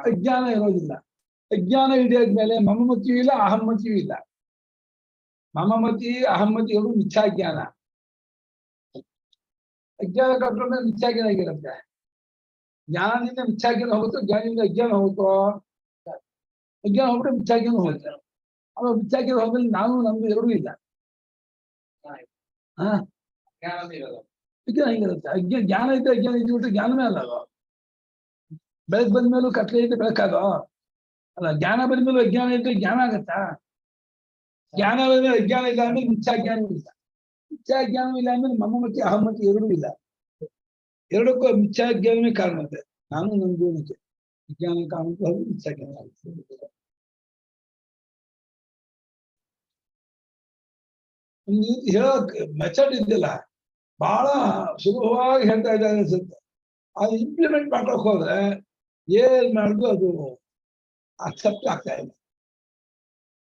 ಅಜ್ಞಾನ ಇರೋದಿಲ್ಲ. ಅಜ್ಞಾನ ಹಿಡಿಯಾದ್ಮೇಲೆ ಮಮಮತಿಯೂ ಇಲ್ಲ, ಅಹಮ್ಮತಿಯೂ ಇಲ್ಲ. ಮಮಮತಿ ಅಹಮ್ಮತಿ ಅವರು ಮಿಥ್ಯಾಜ್ಞಾನ. ಅಜ್ಞಾನ ಕಟ್ಕೊಂಡ್ರೆ ಮಿಥ್ಯಾಜ್ಞಾನ ಆಗಿರುತ್ತೆ. ಜ್ಞಾನದಿಂದ ಮಿಥ್ಯಾಜ್ಞಾನ ಹೋಗುತ್ತೋ, ಜ್ಞಾನದಿಂದ ಅಜ್ಞಾನ ಹೋಗುತ್ತೋ? ಅಜ್ಞಾನ ಹೋಗ್ಬಿಟ್ರೆ ಮಿಥ್ಯಾಜ್ಞಾನ ಹೋಗುತ್ತೆ. ಆಮೇಲೆ ಮಿಥ್ಯಾಜ್ಞಾನ ಹೋದ್ಮೇಲೆ ನಾನು ನಮ್ದು ಎರಡೂ ಇಲ್ಲ. ವಿಜ್ಞಾನ ಹಿಂಗಿರುತ್ತೆ. ಜ್ಞಾನ ಇದ್ರೆ ಅಜ್ಞಾನ ಇದ್ಬಿಟ್ರೆ ಜ್ಞಾನವೇ ಅಲ್ಲ ಅದು. ಬೆಳಕು ಬಂದ್ಮೇಲೂ ಕತ್ಲೆ ಇದ್ರೆ ಬೆಳಕಾಗೋ ಅಲ್ಲ. ಜ್ಞಾನ ಬಂದ್ಮೇಲೂ ಅಜ್ಞಾನ ಇದ್ರೆ ಜ್ಞಾನ ಆಗತ್ತಾ? ಜ್ಞಾನ ಬಂದ್ಮೇಲೆ ಅಜ್ಞಾನ ಇಲ್ಲ ಅಂದ್ರೆ ಮಿಥ್ಯಾಜ್ಞಾನ ಇಲ್ಲ. ಮಿಥ್ಯಾಜ್ಞಾನವೂ ಇಲ್ಲ ಅಂದ್ರೆ ಮಮ ಮತ್ತೆ ಅಹಂ ಮತ್ತೆ ಎರಡೂ ಇಲ್ಲ. ಎರಡಕ್ಕೂ ಮಿಥ್ಯಾಜ್ಞಾನವೇ ಕಾರಣ ಅಂತೆ. ನಾನು ನನ್ನ ಜೀವನಕ್ಕೆ ವಿಜ್ಞಾನ ಕಾರಣ ಮಿಥ್ಯಾಜ್ಞಾನ ಆಗುತ್ತೆ. ಹೇಳೋಕ್ ಮೆಥಡ್ ಇದೆಯಲ್ಲ ಬಹಳ ಸುಲಭವಾಗಿ ಹೇಳ್ತಾ ಇದ್ದಾರೆ ಅನ್ಸುತ್ತೆ. ಅದು ಇಂಪ್ಲಿಮೆಂಟ್ ಮಾಡ್ಕೊಕ್ ಹೋದ್ರೆ ಏನ್ ಮಾಡುದು ಅದು ಅಕ್ಸೆಪ್ಟ್ ಆಗ್ತಾ ಇಲ್ಲ.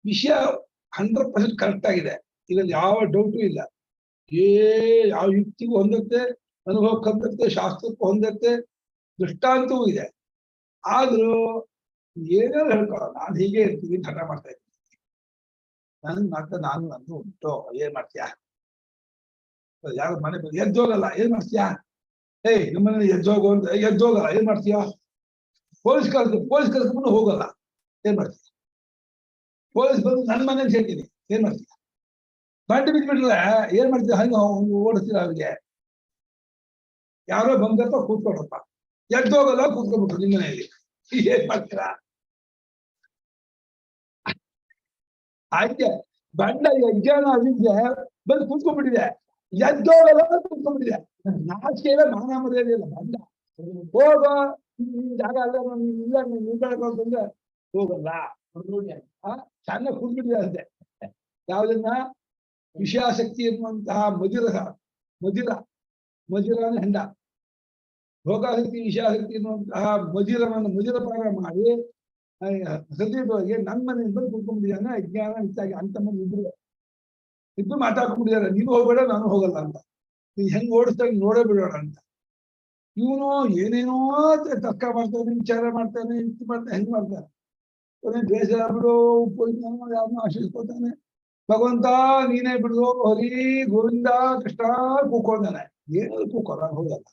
ವಿಷಯ 100% ಕರೆಕ್ಟ್ ಆಗಿದೆ, ಇದರಲ್ಲಿ ಯಾವ ಡೌಟು ಇಲ್ಲ. ಯಾವ ಯುಕ್ತಿಗೂ ಹೊಂದತ್ತೆ, ಅನುಭವಕ್ಕೆ ಹೊಂದತ್ತೆ, ಶಾಸ್ತ್ರಕ್ಕೂ ಹೊಂದತ್ತೆ, ದೃಷ್ಟಾಂತವೂ ಇದೆ. ಆದ್ರೂ ಏನಾದ್ರು ಹೇಳ್ಕೊಳ್ಳೋ ನಾನು ಹೀಗೆ ಇರ್ತೀವಿ ಹಠ ಮಾಡ್ತಾ ಇದ್ದೀನಿ. ನನ್ ಮಾತ್ರ ನಾನು ನಂದು ಉಂಟು, ಏನ್ ಮಾಡ್ತೀಯಾ? ಯಾರು ಮನೆ ಎದ್ದೋಗಲ್ಲ, ಏನ್ ಮಾಡ್ತೀಯಾ? ನಮ್ಮನೆ ಎದ್ದೋಗು ಅಂತ ಎದ್ದೋಗಲ್ಲ, ಏನ್ ಮಾಡ್ತೀಯಾ? ಪೊಲೀಸ್ ಕರ್ಕೊಂಡು ಹೋಗಲ್ಲ, ಏನ್ ಮಾಡ್ತೀಯ? ಪೊಲೀಸ್ ಬಂದು ನನ್ನ ಮನೇಲಿ ಸೇರ್ತೀನಿ, ಏನ್ ಮಾಡ್ತೀಯ? ಬಂಡಿ ಬಿಟ್ಬಿಟ್ರೆ ಏನ್ ಮಾಡ್ತೀಯ? ಹಂಗ ಓಡಿಸ್ತೀರ ಅವ್ರಿಗೆ. ಯಾರೋ ಬಂದಪ್ಪ ಕೂತ್ಕೊಡಪ್ಪ, ಎದ್ದೋಗಲ್ಲ, ಕೂತ್ಕೊಂಡ್ಬಿಟ್ರು ನಿಮ್ಮ ಮನೆಯಲ್ಲಿ, ಏನ್ ಮಾಡ್ತೀರಾ? ಆಯ್ಕೆ ಬಂಡ ಯಜ್ಞಾನ ಅವಿದ್ಯೆ ಬಂದು ಕೂತ್ಕೊಂಡ್ಬಿಟ್ಟಿದೆ, ಎದ್ದೋಗಲ್ಲ ಕೂತ್ಕೊಂಡ್ಬಿಟ್ಟಿದೆ. ನಾಚಿಕೆ ಇಲ್ಲ, ಮಾನ ಮರ್ಯಾದೆ ಇಲ್ಲ. ಬಂಡ ಹೋಗ ಜಾಗ ಅಲ್ಲ, ಇಲ್ಲ ನಿಂತ್ಕೊಂಡ್ರೆ ಹೋಗಲ್ಲ. ಚೆನ್ನಾಗಿ ಕೂತ್ಬಿಟ್ಟಿದೆ ಅಂತೆ. ಯಾವ್ದನ್ನ? ವಿಷಯಾಸಕ್ತಿ ಎನ್ನುವಂತಹ ಮದಿರನ ಹೆಂಡ, ಭೋಗಾಸಕ್ತಿ ವಿಷಯಾಸಕ್ತಿ ಎನ್ನುವಂತಹ ಮದಿರಪಾನ ಮಾಡಿ ಹೃದಯದೊಳಗೆ ನನ್ನ ಮನೆಯಿಂದ ಬಂದು ಕೂತ್ಕೊಂಡ್ಬಿಟ್ಟಿದ್ದಾನೆ. ಅಜ್ಞಾನ ಇತ್ತಾಗಿ ಅಂತ ಮಂದಿ ಇಬ್ರು ಮಾತಾಡ್ಕೊಂಡ್ಬಿಟ್ಟಿದ್ದಾರೆ, ನೀನು ಹೋಗ್ಬೇಡ ನಾನು ಹೋಗಲ್ಲ ಅಂತ, ನೀನ್ ಹೆಂಗ್ ಓಡಿಸ್ದಾಗ ನೋಡೇ ಬಿಡೋಣ ಅಂತ. ಇವನು ಏನೇನೋ ತರ್ಕ ಮಾಡ್ತಾನೆ, ವಿಚಾರ ಮಾಡ್ತಾನೆ, ಯುಕ್ತಿ ಮಾಡ್ತಾನೆ, ಹೆಂಗ್ ಮಾಡ್ತಾನೆ. ಬೇಸರ ಬಿಡು, ಯಾರನ್ನೋ ಆಶ್ರಯಿಸ್ಕೊತಾನೆ. ಭಗವಂತ ನೀನೇ ಬಿಡು, ಹರಿ ಗೋವಿಂದ ಕೃಷ್ಣ ಕೂತ್ಕೊಂಡಾನೆ. ಏನಾದ್ರು ಕೂಕೋಲ್ಲ, ಹೋಗಲ್ಲ.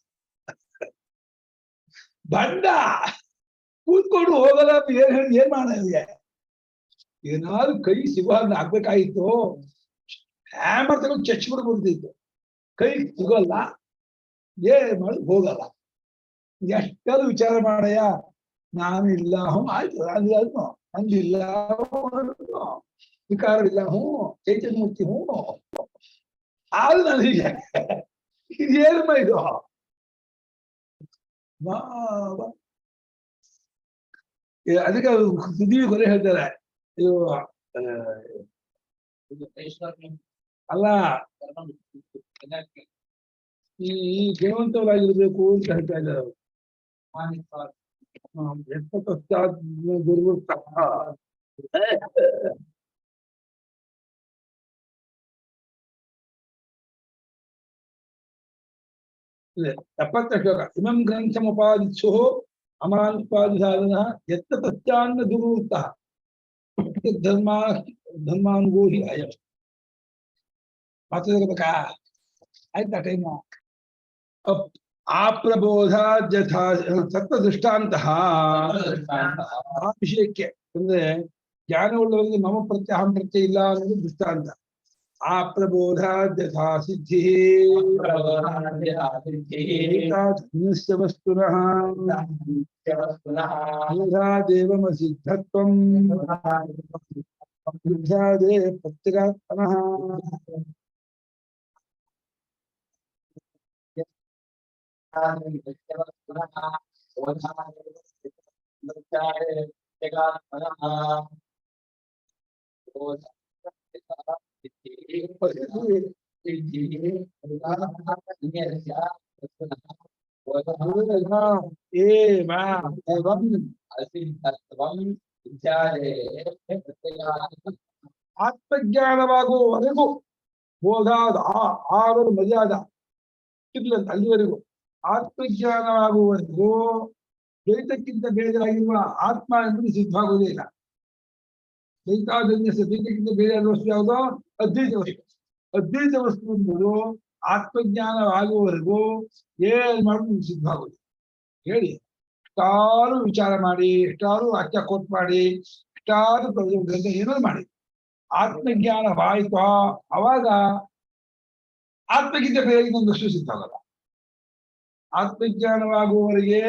ಬಂಡ ಕೂತ್ಕೊಂಡು ಹೋಗಲ್ಲ. ಏನ್ ಮಾಡೋಣ? ಏನಾದ್ರು ಕೈ ಸಿಗುವಾಗ ಆಗ್ಬೇಕಾಗಿತ್ತು, ಮಾಡ್ತಾ ಚಚ್ ಬಿಡ್ಬಿಡ್ತಿತ್ತು. ಕೈ ಸಿಗಲ್ಲ, ಏನ್ ಮಾಡಿ ಹೋಗಲ್ಲ. ಎಷ್ಟಾದ್ರು ವಿಚಾರ ಮಾಡಯ್ಯ, ನಾನು ಇಲ್ಲ, ಆಯ್ತು ಅಂದಿಲ್ಲ, ವಿಕಾರವಿಲ್ಲ, ಚೈತನ್ಯ ಮೂರ್ತಿ, ಆದ್ರೂ ನನಗೆ ಇದೇನು ಇದು? ಅದಕ್ಕೆ ಸುದೀವಿ ಕೊನೆ ಹೇಳ್ತಾರೆ, ಇದು ಅಲ್ಲ ಈ ಜೀವಂತವಾಗಿರ್ಬೇಕು ಅಂತ ಹೇಳ್ತಾ ಇದ್ದಾರೆ. ದುರ್ವೃತ್ತ 70 ಶ್ಲೋಕ. ಇಮಂ ಗ್ರಂಥಮುಪಾದಿತ್ಸು ಅಮಾನುಪಾದಿ ಸಾಧನ ಯತ್ತ ತತ್ಯಾನ್ನ ದುರ್ವೃತ್ತ ಧರ್ಮಾನುಗೋ ಹಿ ಅಯ. ಮಾತಾಡ್ಬೇಕಾ? ಆಯ್ತಾ ಟೈಮು? ಆಪ್ರಬೋಧ ಯಥಾ ಸತ್ತ ದೃಷ್ಟಾಂತ ಆ ವಿಷಯಕ್ಕೆ ಅಂದ್ರೆ ಜ್ಞಾನವುಳ್ಳವರಿಗೆ ಮಮ ಪ್ರತ್ಯಯ ಅಹಂ ಪ್ರತ್ಯಯ ಇಲ್ಲ ಅನ್ನೋದು ದೃಷ್ಟಾಂತ. ಆಪ್ರಬೋಧ ಯಥಾ ಸಿದ್ಧಿ ವಸ್ತುನಃ ದೇವಮಸಿದ್ಧತ್ವಂ ಪ್ರತ್ಯಗಾತ್ಮನಃ. ಆತ್ಮಜ್ಞಾನವಾಗುವವರೆಗೂ ಬೋಧಾದ ಆದರೂ ಮರ್ಯಾದ ಇರ್ಲಂತ. ಅಲ್ಲಿವರೆಗೂ ಆತ್ಮಜ್ಞಾನವಾಗುವವರೆಗೂ ದ್ವೈತಕ್ಕಿಂತ ಬೇರೆಯಾಗಿರುವ ಆತ್ಮ ಎಂಬುದು ಸಿದ್ಧವಾಗುವುದೇ ಇಲ್ಲ. ದ್ವೈತಕ್ಕಿಂತ ಬೇರೆಯಾದ ವಸ್ತು ಯಾವುದೋ? ಅದ್ವೈತ ವಸ್ತು. ಅದ್ವೈತ ವಸ್ತು ಎಂಬುದು ಆತ್ಮಜ್ಞಾನವಾಗುವವರೆಗೂ ಏನ್ ಮಾಡುದು ಸಿದ್ಧವಾಗುವುದು. ಹೇಳಿ ಎಷ್ಟಾರು ವಿಚಾರ ಮಾಡಿ, ಎಷ್ಟಾರು ವಾಕ್ಯ ಕೋಟ್ ಮಾಡಿ, ಎಷ್ಟಾರು ಗ್ರಂಥ ಏನಾದ್ರು ಮಾಡಿ, ಆತ್ಮಜ್ಞಾನವಾಯಿತು ಅವಾಗ ಆತ್ಮಕ್ಕಿಂತ ಬೇರೆ ಇನ್ನೊಂದು ವಸ್ತು ಸಿದ್ಧವಾಗಲ್ಲ. ಆತ್ಮಜ್ಞಾನವಾಗುವವರೆಗೆ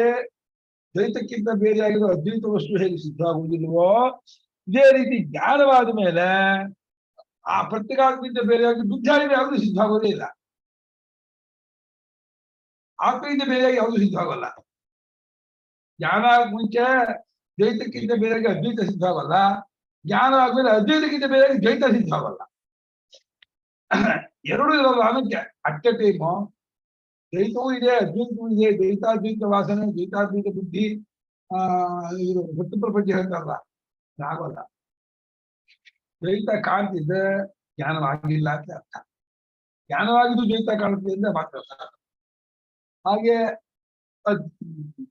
ದ್ವೈತಕ್ಕಿಂತ ಬೇರೆಯಾಗಿರೋ ಅದ್ವೈತ ವಸ್ತು ಹೇಗೆ ಸಿದ್ಧವಾಗುವುದಿಲ್ವೋ, ಇದೇ ರೀತಿ ಜ್ಞಾನವಾದ ಮೇಲೆ ಆ ಪ್ರತ್ಯೇಕಾತ್ಮದಿಂದ ಬೇರೆಯಾಗಿ ಬುದ್ಧಿಯಾಗಿ ಯಾವುದು ಸಿದ್ಧ ಆಗೋದೇ ಇಲ್ಲ. ಆತ್ಮದಿಂದ ಬೇರೆಯಾಗಿ ಯಾವುದು ಸಿದ್ಧ ಆಗೋಲ್ಲ. ಜ್ಞಾನ ಮುಂಚೆ ದ್ವೈತಕ್ಕಿಂತ ಬೇರೆಯಾಗಿ ಅದ್ವೈತ ಸಿದ್ಧ ಆಗಲ್ಲ. ಜ್ಞಾನ ಆದ್ಮೇಲೆ ಅದ್ವೈತಕ್ಕಿಂತ ಬೇರೆಯಾಗಿ ದ್ವೈತ ಸಿದ್ಧ ಆಗಲ್ಲ. ಎರಡೂ ಇರೋದು ಅನ್ನಕ್ಕೆ ಅಟ್ ಎ ಟೈಮು ದ್ವೈತವೂ ಇದೆ, ಅದ್ವೈತವೂ ಇದೆ. ದ್ವೈತಾದ್ವೈತ ವಾಸನೆ, ದ್ವೈತಾದ್ವೈತ ಬುದ್ಧಿ, ಇದು ವೃತ್ತಿ ಪ್ರಪಂಚ ಹೇಳ್ತಾರಲ್ಲ, ಆಗೋಲ್ಲ. ದ್ವೈತ ಕಾಣ್ತಿದ್ರೆ ಜ್ಞಾನವಾಗಿಲ್ಲ ಅಂತ ಅರ್ಥ. ಜ್ಞಾನವಾಗಿದ್ದು ದ್ವೈತ ಕಾಣುತ್ತಿದ್ದ ಮಾತ್ರ. ಹಾಗೆ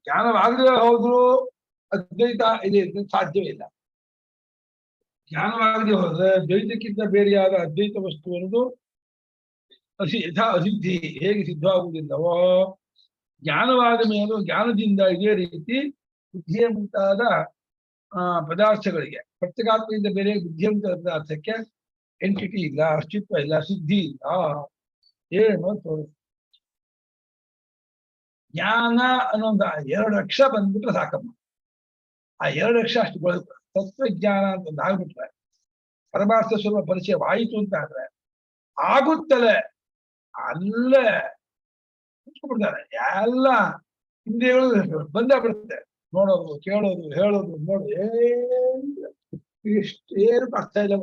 ಜ್ಞಾನವಾಗದೆ ಹೋದ್ರು ಅದ್ವೈತ ಇದೆ ಅಂತ ಸಾಧ್ಯವಿಲ್ಲ. ಜ್ಞಾನವಾಗದೆ ಹೋದ್ರೆ ದ್ವೈತಕ್ಕಿಂತ ಬೇರೆಯಾದ ಅದ್ವೈತ ವಸ್ತು ಅನ್ನೋದು ಯಥಾ ಅಸಿದ್ಧಿ ಹೇಗೆ ಸಿದ್ಧವಾಗುವುದಿಲ್ಲವೋ, ಜ್ಞಾನವಾದ ಮೇಲೂ ಜ್ಞಾನದಿಂದ ಇದೇ ರೀತಿ ಬುದ್ಧಿಯ ಮುಂತಾದ ಪದಾರ್ಥಗಳಿಗೆ, ಪ್ರತ್ಯೇಕಾತ್ಮದಿಂದ ಬೇರೆ ಬುದ್ಧಿಯ ಮುಂತಾದ ಪದಾರ್ಥಕ್ಕೆ ಎಂಟಿಟಿ ಇಲ್ಲ, ಅಸ್ತಿತ್ವ ಇಲ್ಲ, ಸಿದ್ಧಿ ಇಲ್ಲ, ಏನು ತೋರಿಸ. ಜ್ಞಾನ ಅನ್ನೊಂದು 2 ಅಕ್ಷರ ಬಂದ್ಬಿಟ್ರೆ ಸಾಕಮ್ಮ. ಆ 2 ಅಕ್ಷರ ಅಷ್ಟು ಬರುತ್ತೆ. ತತ್ವಜ್ಞಾನ ಅಂತ ಒಂದು ಆಗ್ಬಿಟ್ರೆ, ಪರಮಾರ್ಥ ಸ್ವರೂಪ ಪರಿಚಯವಾಯಿತು ಅಂತ ಆದ್ರೆ ಆಗುತ್ತಲೇ ಅಲ್ಲೇ ಕುತ್ಕೊಬಿಡ್ತಾರೆ. ಎಲ್ಲ ಇಂದ್ರಿಯಗಳು ಬಂದೇ ಬಿಡುತ್ತೆ. ನೋಡೋದು, ಕೇಳೋದು, ಹೇಳೋದು, ನೋಡು, ಇಷ್ಟೇನು ಅರ್ಥ ಇಲ್ಲ.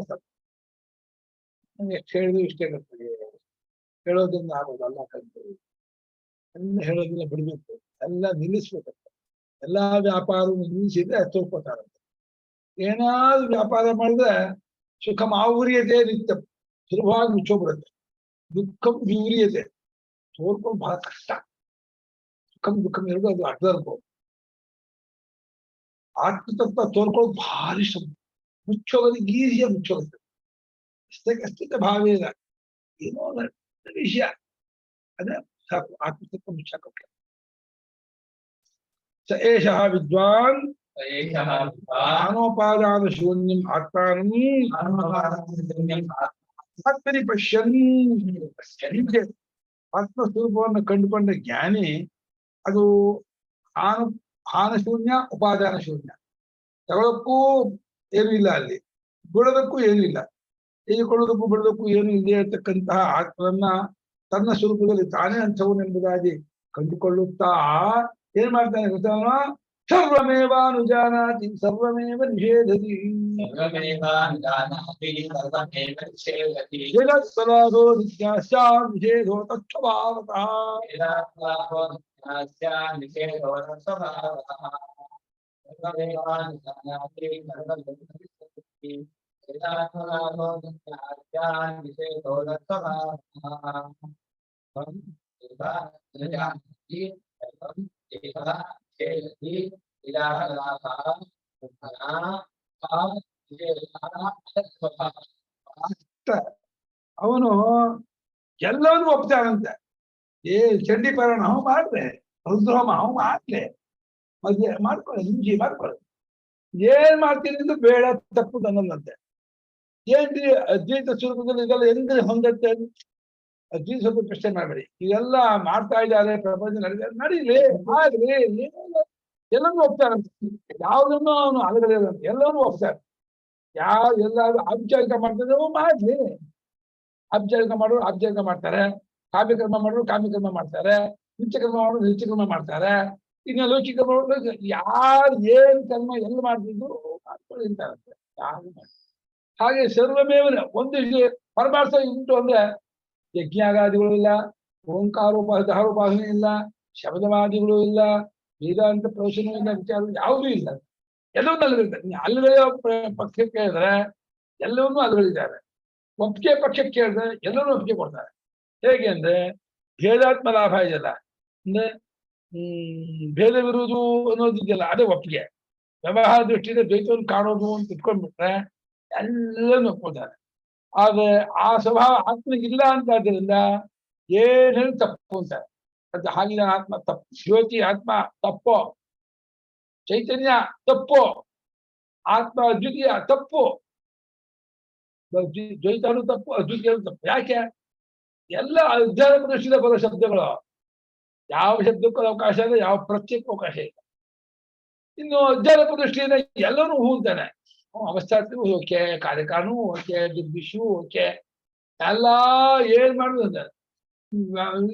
ಎಷ್ಟು ಹೇಳಿದ್ರು ಇಷ್ಟೇ ಬರ್ತದೆ. ಹೇಳೋದ್ರಿಂದ ಆಗೋದಲ್ಲ ಕಂಡು ಎಲ್ಲ ಹೇಳೋದಿಲ್ಲ, ಬಿಡ್ಬೇಕು, ಎಲ್ಲ ನಿಲ್ಲಿಸ್ಬೇಕಂತ. ಎಲ್ಲಾ ವ್ಯಾಪಾರವನ್ನು ನಿಲ್ಲಿಸಿದ್ರೆ ತೋರ್ಕೋತಾರಂತೆ. ಏನಾದ್ರು ವ್ಯಾಪಾರ ಮಾಡಿದ್ರೆ ಸುಖ ಮಾವೂರಿಯತೆ ನಿತ್ಯ ಸುಲಭವಾಗಿ ಮುಚ್ಚೋಗ್ಬಿಡುತ್ತೆ. ದುಃಖಂ ವಿವರಿಯತೆ ತೋರ್ಕೊಂಡು ಬಹಳ ಕಷ್ಟ. ಸುಖಂ ದುಃಖಂ ಎರಡು ಅದು ಅಡ್ಡರ್ಬೋದು. ಆತ್ಮತತ್ವ ತೋರ್ಕೊಳ್ಳೋದು ಭಾರಿ ಶ್ರಮ. ಮುಚ್ಚೋಗೋದು ಈಸಿಯಾಗಿ ಮುಚ್ಚೋಗುತ್ತೆ. ಅಷ್ಟಕ್ಕೆ ಭಾವೇ ಇಲ್ಲ. ಏನೋ ವಿಷಯ ಅದೇ ಸಾಕು, ಆತ್ಮತತ್ವ ಮುಚ್ಚಾಕೋಕೆ. ಸ ಏಷಃ ವಿದ್ವಾನ್ ಜ್ಞಾನೋಪಾದಾನ ಶೂನ್ಯಂ ಆತ್ಮಾನಂ ಆತ್ಮನಿ ಪಶ್ಯನ್. ಆತ್ಮಸ್ವರೂಪವನ್ನು ಕಂಡುಕೊಂಡ ಜ್ಞಾನಿ ಅದು ಹಾನ ಶೂನ್ಯ, ಉಪಾದಾನ ಶೂನ್ಯ. ತಗೊಳಕ್ಕೂ ಏನೂ ಇಲ್ಲ, ಅಲ್ಲಿ ಬಿಡೋದಕ್ಕೂ ಏನೂ ಇಲ್ಲ. ತೆಗೆದುಕೊಳ್ಳೋದಕ್ಕೂ ಬಿಡೋದಕ್ಕೂ ಏನೂ ಇದೆ ಇರತಕ್ಕಂತಹ ಆತ್ಮನ್ನ ತನ್ನ ಸ್ವರೂಪದಲ್ಲಿ ತಾನೇ ಅಂಥವನೆಂಬುದಾಗಿ ಕಂಡುಕೊಳ್ಳುತ್ತಾ ಏನ್ ಮಾಡ್ತಾನೆ ಗೊತ್ತಾನೋ? ಸರ್ವಮೇವಾನುಜಾನಾತಿ ಸರ್ವಮೇವ ನಿಷೇಧತಿ. ಜಗತ್ಪದಾರ್ಥೋ ನಿತ್ಯಾಸ್ಯಾಂ ನಿಷೇಧೋ ತತ್ಸ್ವಭಾವತಃ. ಅವನು ಎಲ್ಲವನ್ನೂ ಒಪ್ತಾನಂತೆ. ಚಂಡಿ ಪಾರಾಯಣ ಅವ ಮಾಡ್ಲೆ, ರುದ್ರಹೋಮ ಅವ ಮಾಡ್ಲೆ, ಮದ್ವೆ ಮಾಡ್ಕೊಳ್ಳಿ, ಹಿಂಜಿ ಮಾಡ್ಕೊಳ್ಳಿ, ಏನ್ ಮಾಡ್ತೀನಿ ಅಂದ್ರೆ ಬೇಡ, ತಪ್ಪು ಅನ್ನಲ್ಲಂತೆ. ಏನ್ರಿ ಅದ್ವೈತ ಸ್ವರೂಪದಲ್ಲಿ ಇದೆಲ್ಲ ಹೆಂಗ್ ಹೊಂದತ್ತೆ? ಅದ್ವೈತ ಸ್ವಲ್ಪ ಪ್ರಶ್ನೆ ಮಾಡಬೇಡಿ. ಇದೆಲ್ಲ ಮಾಡ್ತಾ ಇದ್ದಾರೆ, ಪ್ರಪಂಚ ನಡೀಲಿ, ಆಗ್ಲಿ, ಎಲ್ಲವನ್ನೂ ಒಪ್ತಾರಂತೆ. ಯಾವ್ದನ್ನು ಅವನು ಅಲಗಲಿಲ್ಲಂತೆ, ಎಲ್ಲವನ್ನೂ ಒಪ್ತಾರೆ. ಎಲ್ಲಾದ್ರೂ ಆಬ್ಚಾರಿಕ ಮಾಡ್ತಾರೆ, ಮಾಡ್ಲಿ. ಆಬ್ಚಾರಿಕ ಮಾಡೋರು ಆಬ್ಚಾರಿಕ ಮಾಡ್ತಾರೆ, ಕಾಮ್ಯಕರ್ಮ ಮಾಡೋರು ಕಾಮ್ಯಕರ್ಮ ಮಾಡ್ತಾರೆ, ನಿತ್ಯಕರ್ಮ ಮಾಡೋರು ನಿತ್ಯಕರ್ಮ ಮಾಡ್ತಾರೆ. ಇನ್ನು ಲೌಕಿಕ ಮಾಡೋರು ಯಾರು ಏನ್ ಕರ್ಮ ಎಲ್ಲ ಮಾಡ್ತಿದ್ರು ಮಾಡ್ಕೊಂಡು ಇರ್ತಾರಂತೆ. ಯಾರು ಹಾಗೆ ಸರ್ವಮೇವನ ಒಂದು ಪರಮಾರ್ಥ ಉಂಟು ಅಂದ್ರೆ ಯಜ್ಞಾಗಾದಿಗಳು ಇಲ್ಲ, ಓಂಕಾರೋಪಾಸನೆ ಇಲ್ಲ, ಶಬ್ದವಾದಿಗಳು ಇಲ್ಲ, ವೇದಾಂತ ಪ್ರವಚನ ಇಲ್ಲ, ವಿಚಾರ ಯಾವುದೂ ಇಲ್ಲ. ಎಲ್ಲವನ್ನೂ ಅಲ್ಲಗಳಿದ್ದಾರೆ. ಅಲ್ಲಗಳೇ ಪಕ್ಷಕ್ಕೆ ಕೇಳಿದ್ರೆ ಎಲ್ಲವನ್ನೂ ಅಲ್ಲಗಳಿದ್ದಾರೆ. ಒಪ್ಪಿಗೆ ಪಕ್ಷಕ್ಕೆ ಕೇಳಿದ್ರೆ ಎಲ್ಲವನ್ನೂ ಒಪ್ಪಿಗೆ ಕೊಡ್ತಾರೆ. ಹೇಗೆ ಅಂದ್ರೆ ಭೇದಾತ್ಮ ಲಾಭ ಇದೆಯಲ್ಲ, ಅಂದ್ರೆ ಭೇದವಿರುವುದು ಅನ್ನೋದಿದೆಯಲ್ಲ, ಅದೇ ಒಪ್ಪಿಗೆ. ವ್ಯವಹಾರ ದೃಷ್ಟಿಯಿಂದ ದ್ವೈತವನ್ನು ಕಾಣೋದು ಅಂತ ಇಟ್ಕೊಂಡ್ಬಿಟ್ರೆ ಎಲ್ಲನೂ ಒಪ್ಕೊಳ್ತಾರೆ. ಆದ್ರೆ ಆ ಸ್ವಭಾವ ಆತ್ಮನಿಗಿಲ್ಲ ಅಂತಾದ್ರಿಂದ ಏನೇನು ತಪ್ಪು ಅಂತಾರೆ. ಅದು ಹಾಗಿನ ಆತ್ಮ ತಪ್ಪು, ಜ್ಯೋತಿ ಆತ್ಮ ತಪ್ಪು, ಚೈತನ್ಯ ತಪ್ಪು, ಆತ್ಮ ಅದ್ವಿತೀಯ ತಪ್ಪು, ದ್ವೈತನೂ ತಪ್ಪು, ಅದ್ವಿತೀಯನೂ ತಪ್ಪು. ಯಾಕೆ? ಎಲ್ಲ ಅಧ್ಯಾತ್ಮ ದೃಷ್ಟಿಯಿಂದ ಬರೋ ಶಬ್ದಗಳು. ಯಾವ ಶಬ್ದಕ್ಕೂ ಅವಕಾಶ ಇಲ್ಲ, ಯಾವ ಪ್ರತ್ಯೇಕ ಅವಕಾಶ ಇಲ್ಲ. ಇನ್ನು ಅಧ್ಯಾತ್ಮ ದೃಷ್ಟಿಯಿಂದ ಎಲ್ಲರೂ ಹೂ ಅಂತಾನೆ. ಅವಸ್ಥಾತ್ಮಕ ಓಕೆ, ಕಾರ್ಯಕಾರಣ ಓಕೆ, ದುರ್ದಿಶು ಓಕೆ, ಎಲ್ಲ ಏನ್ ಮಾಡುದು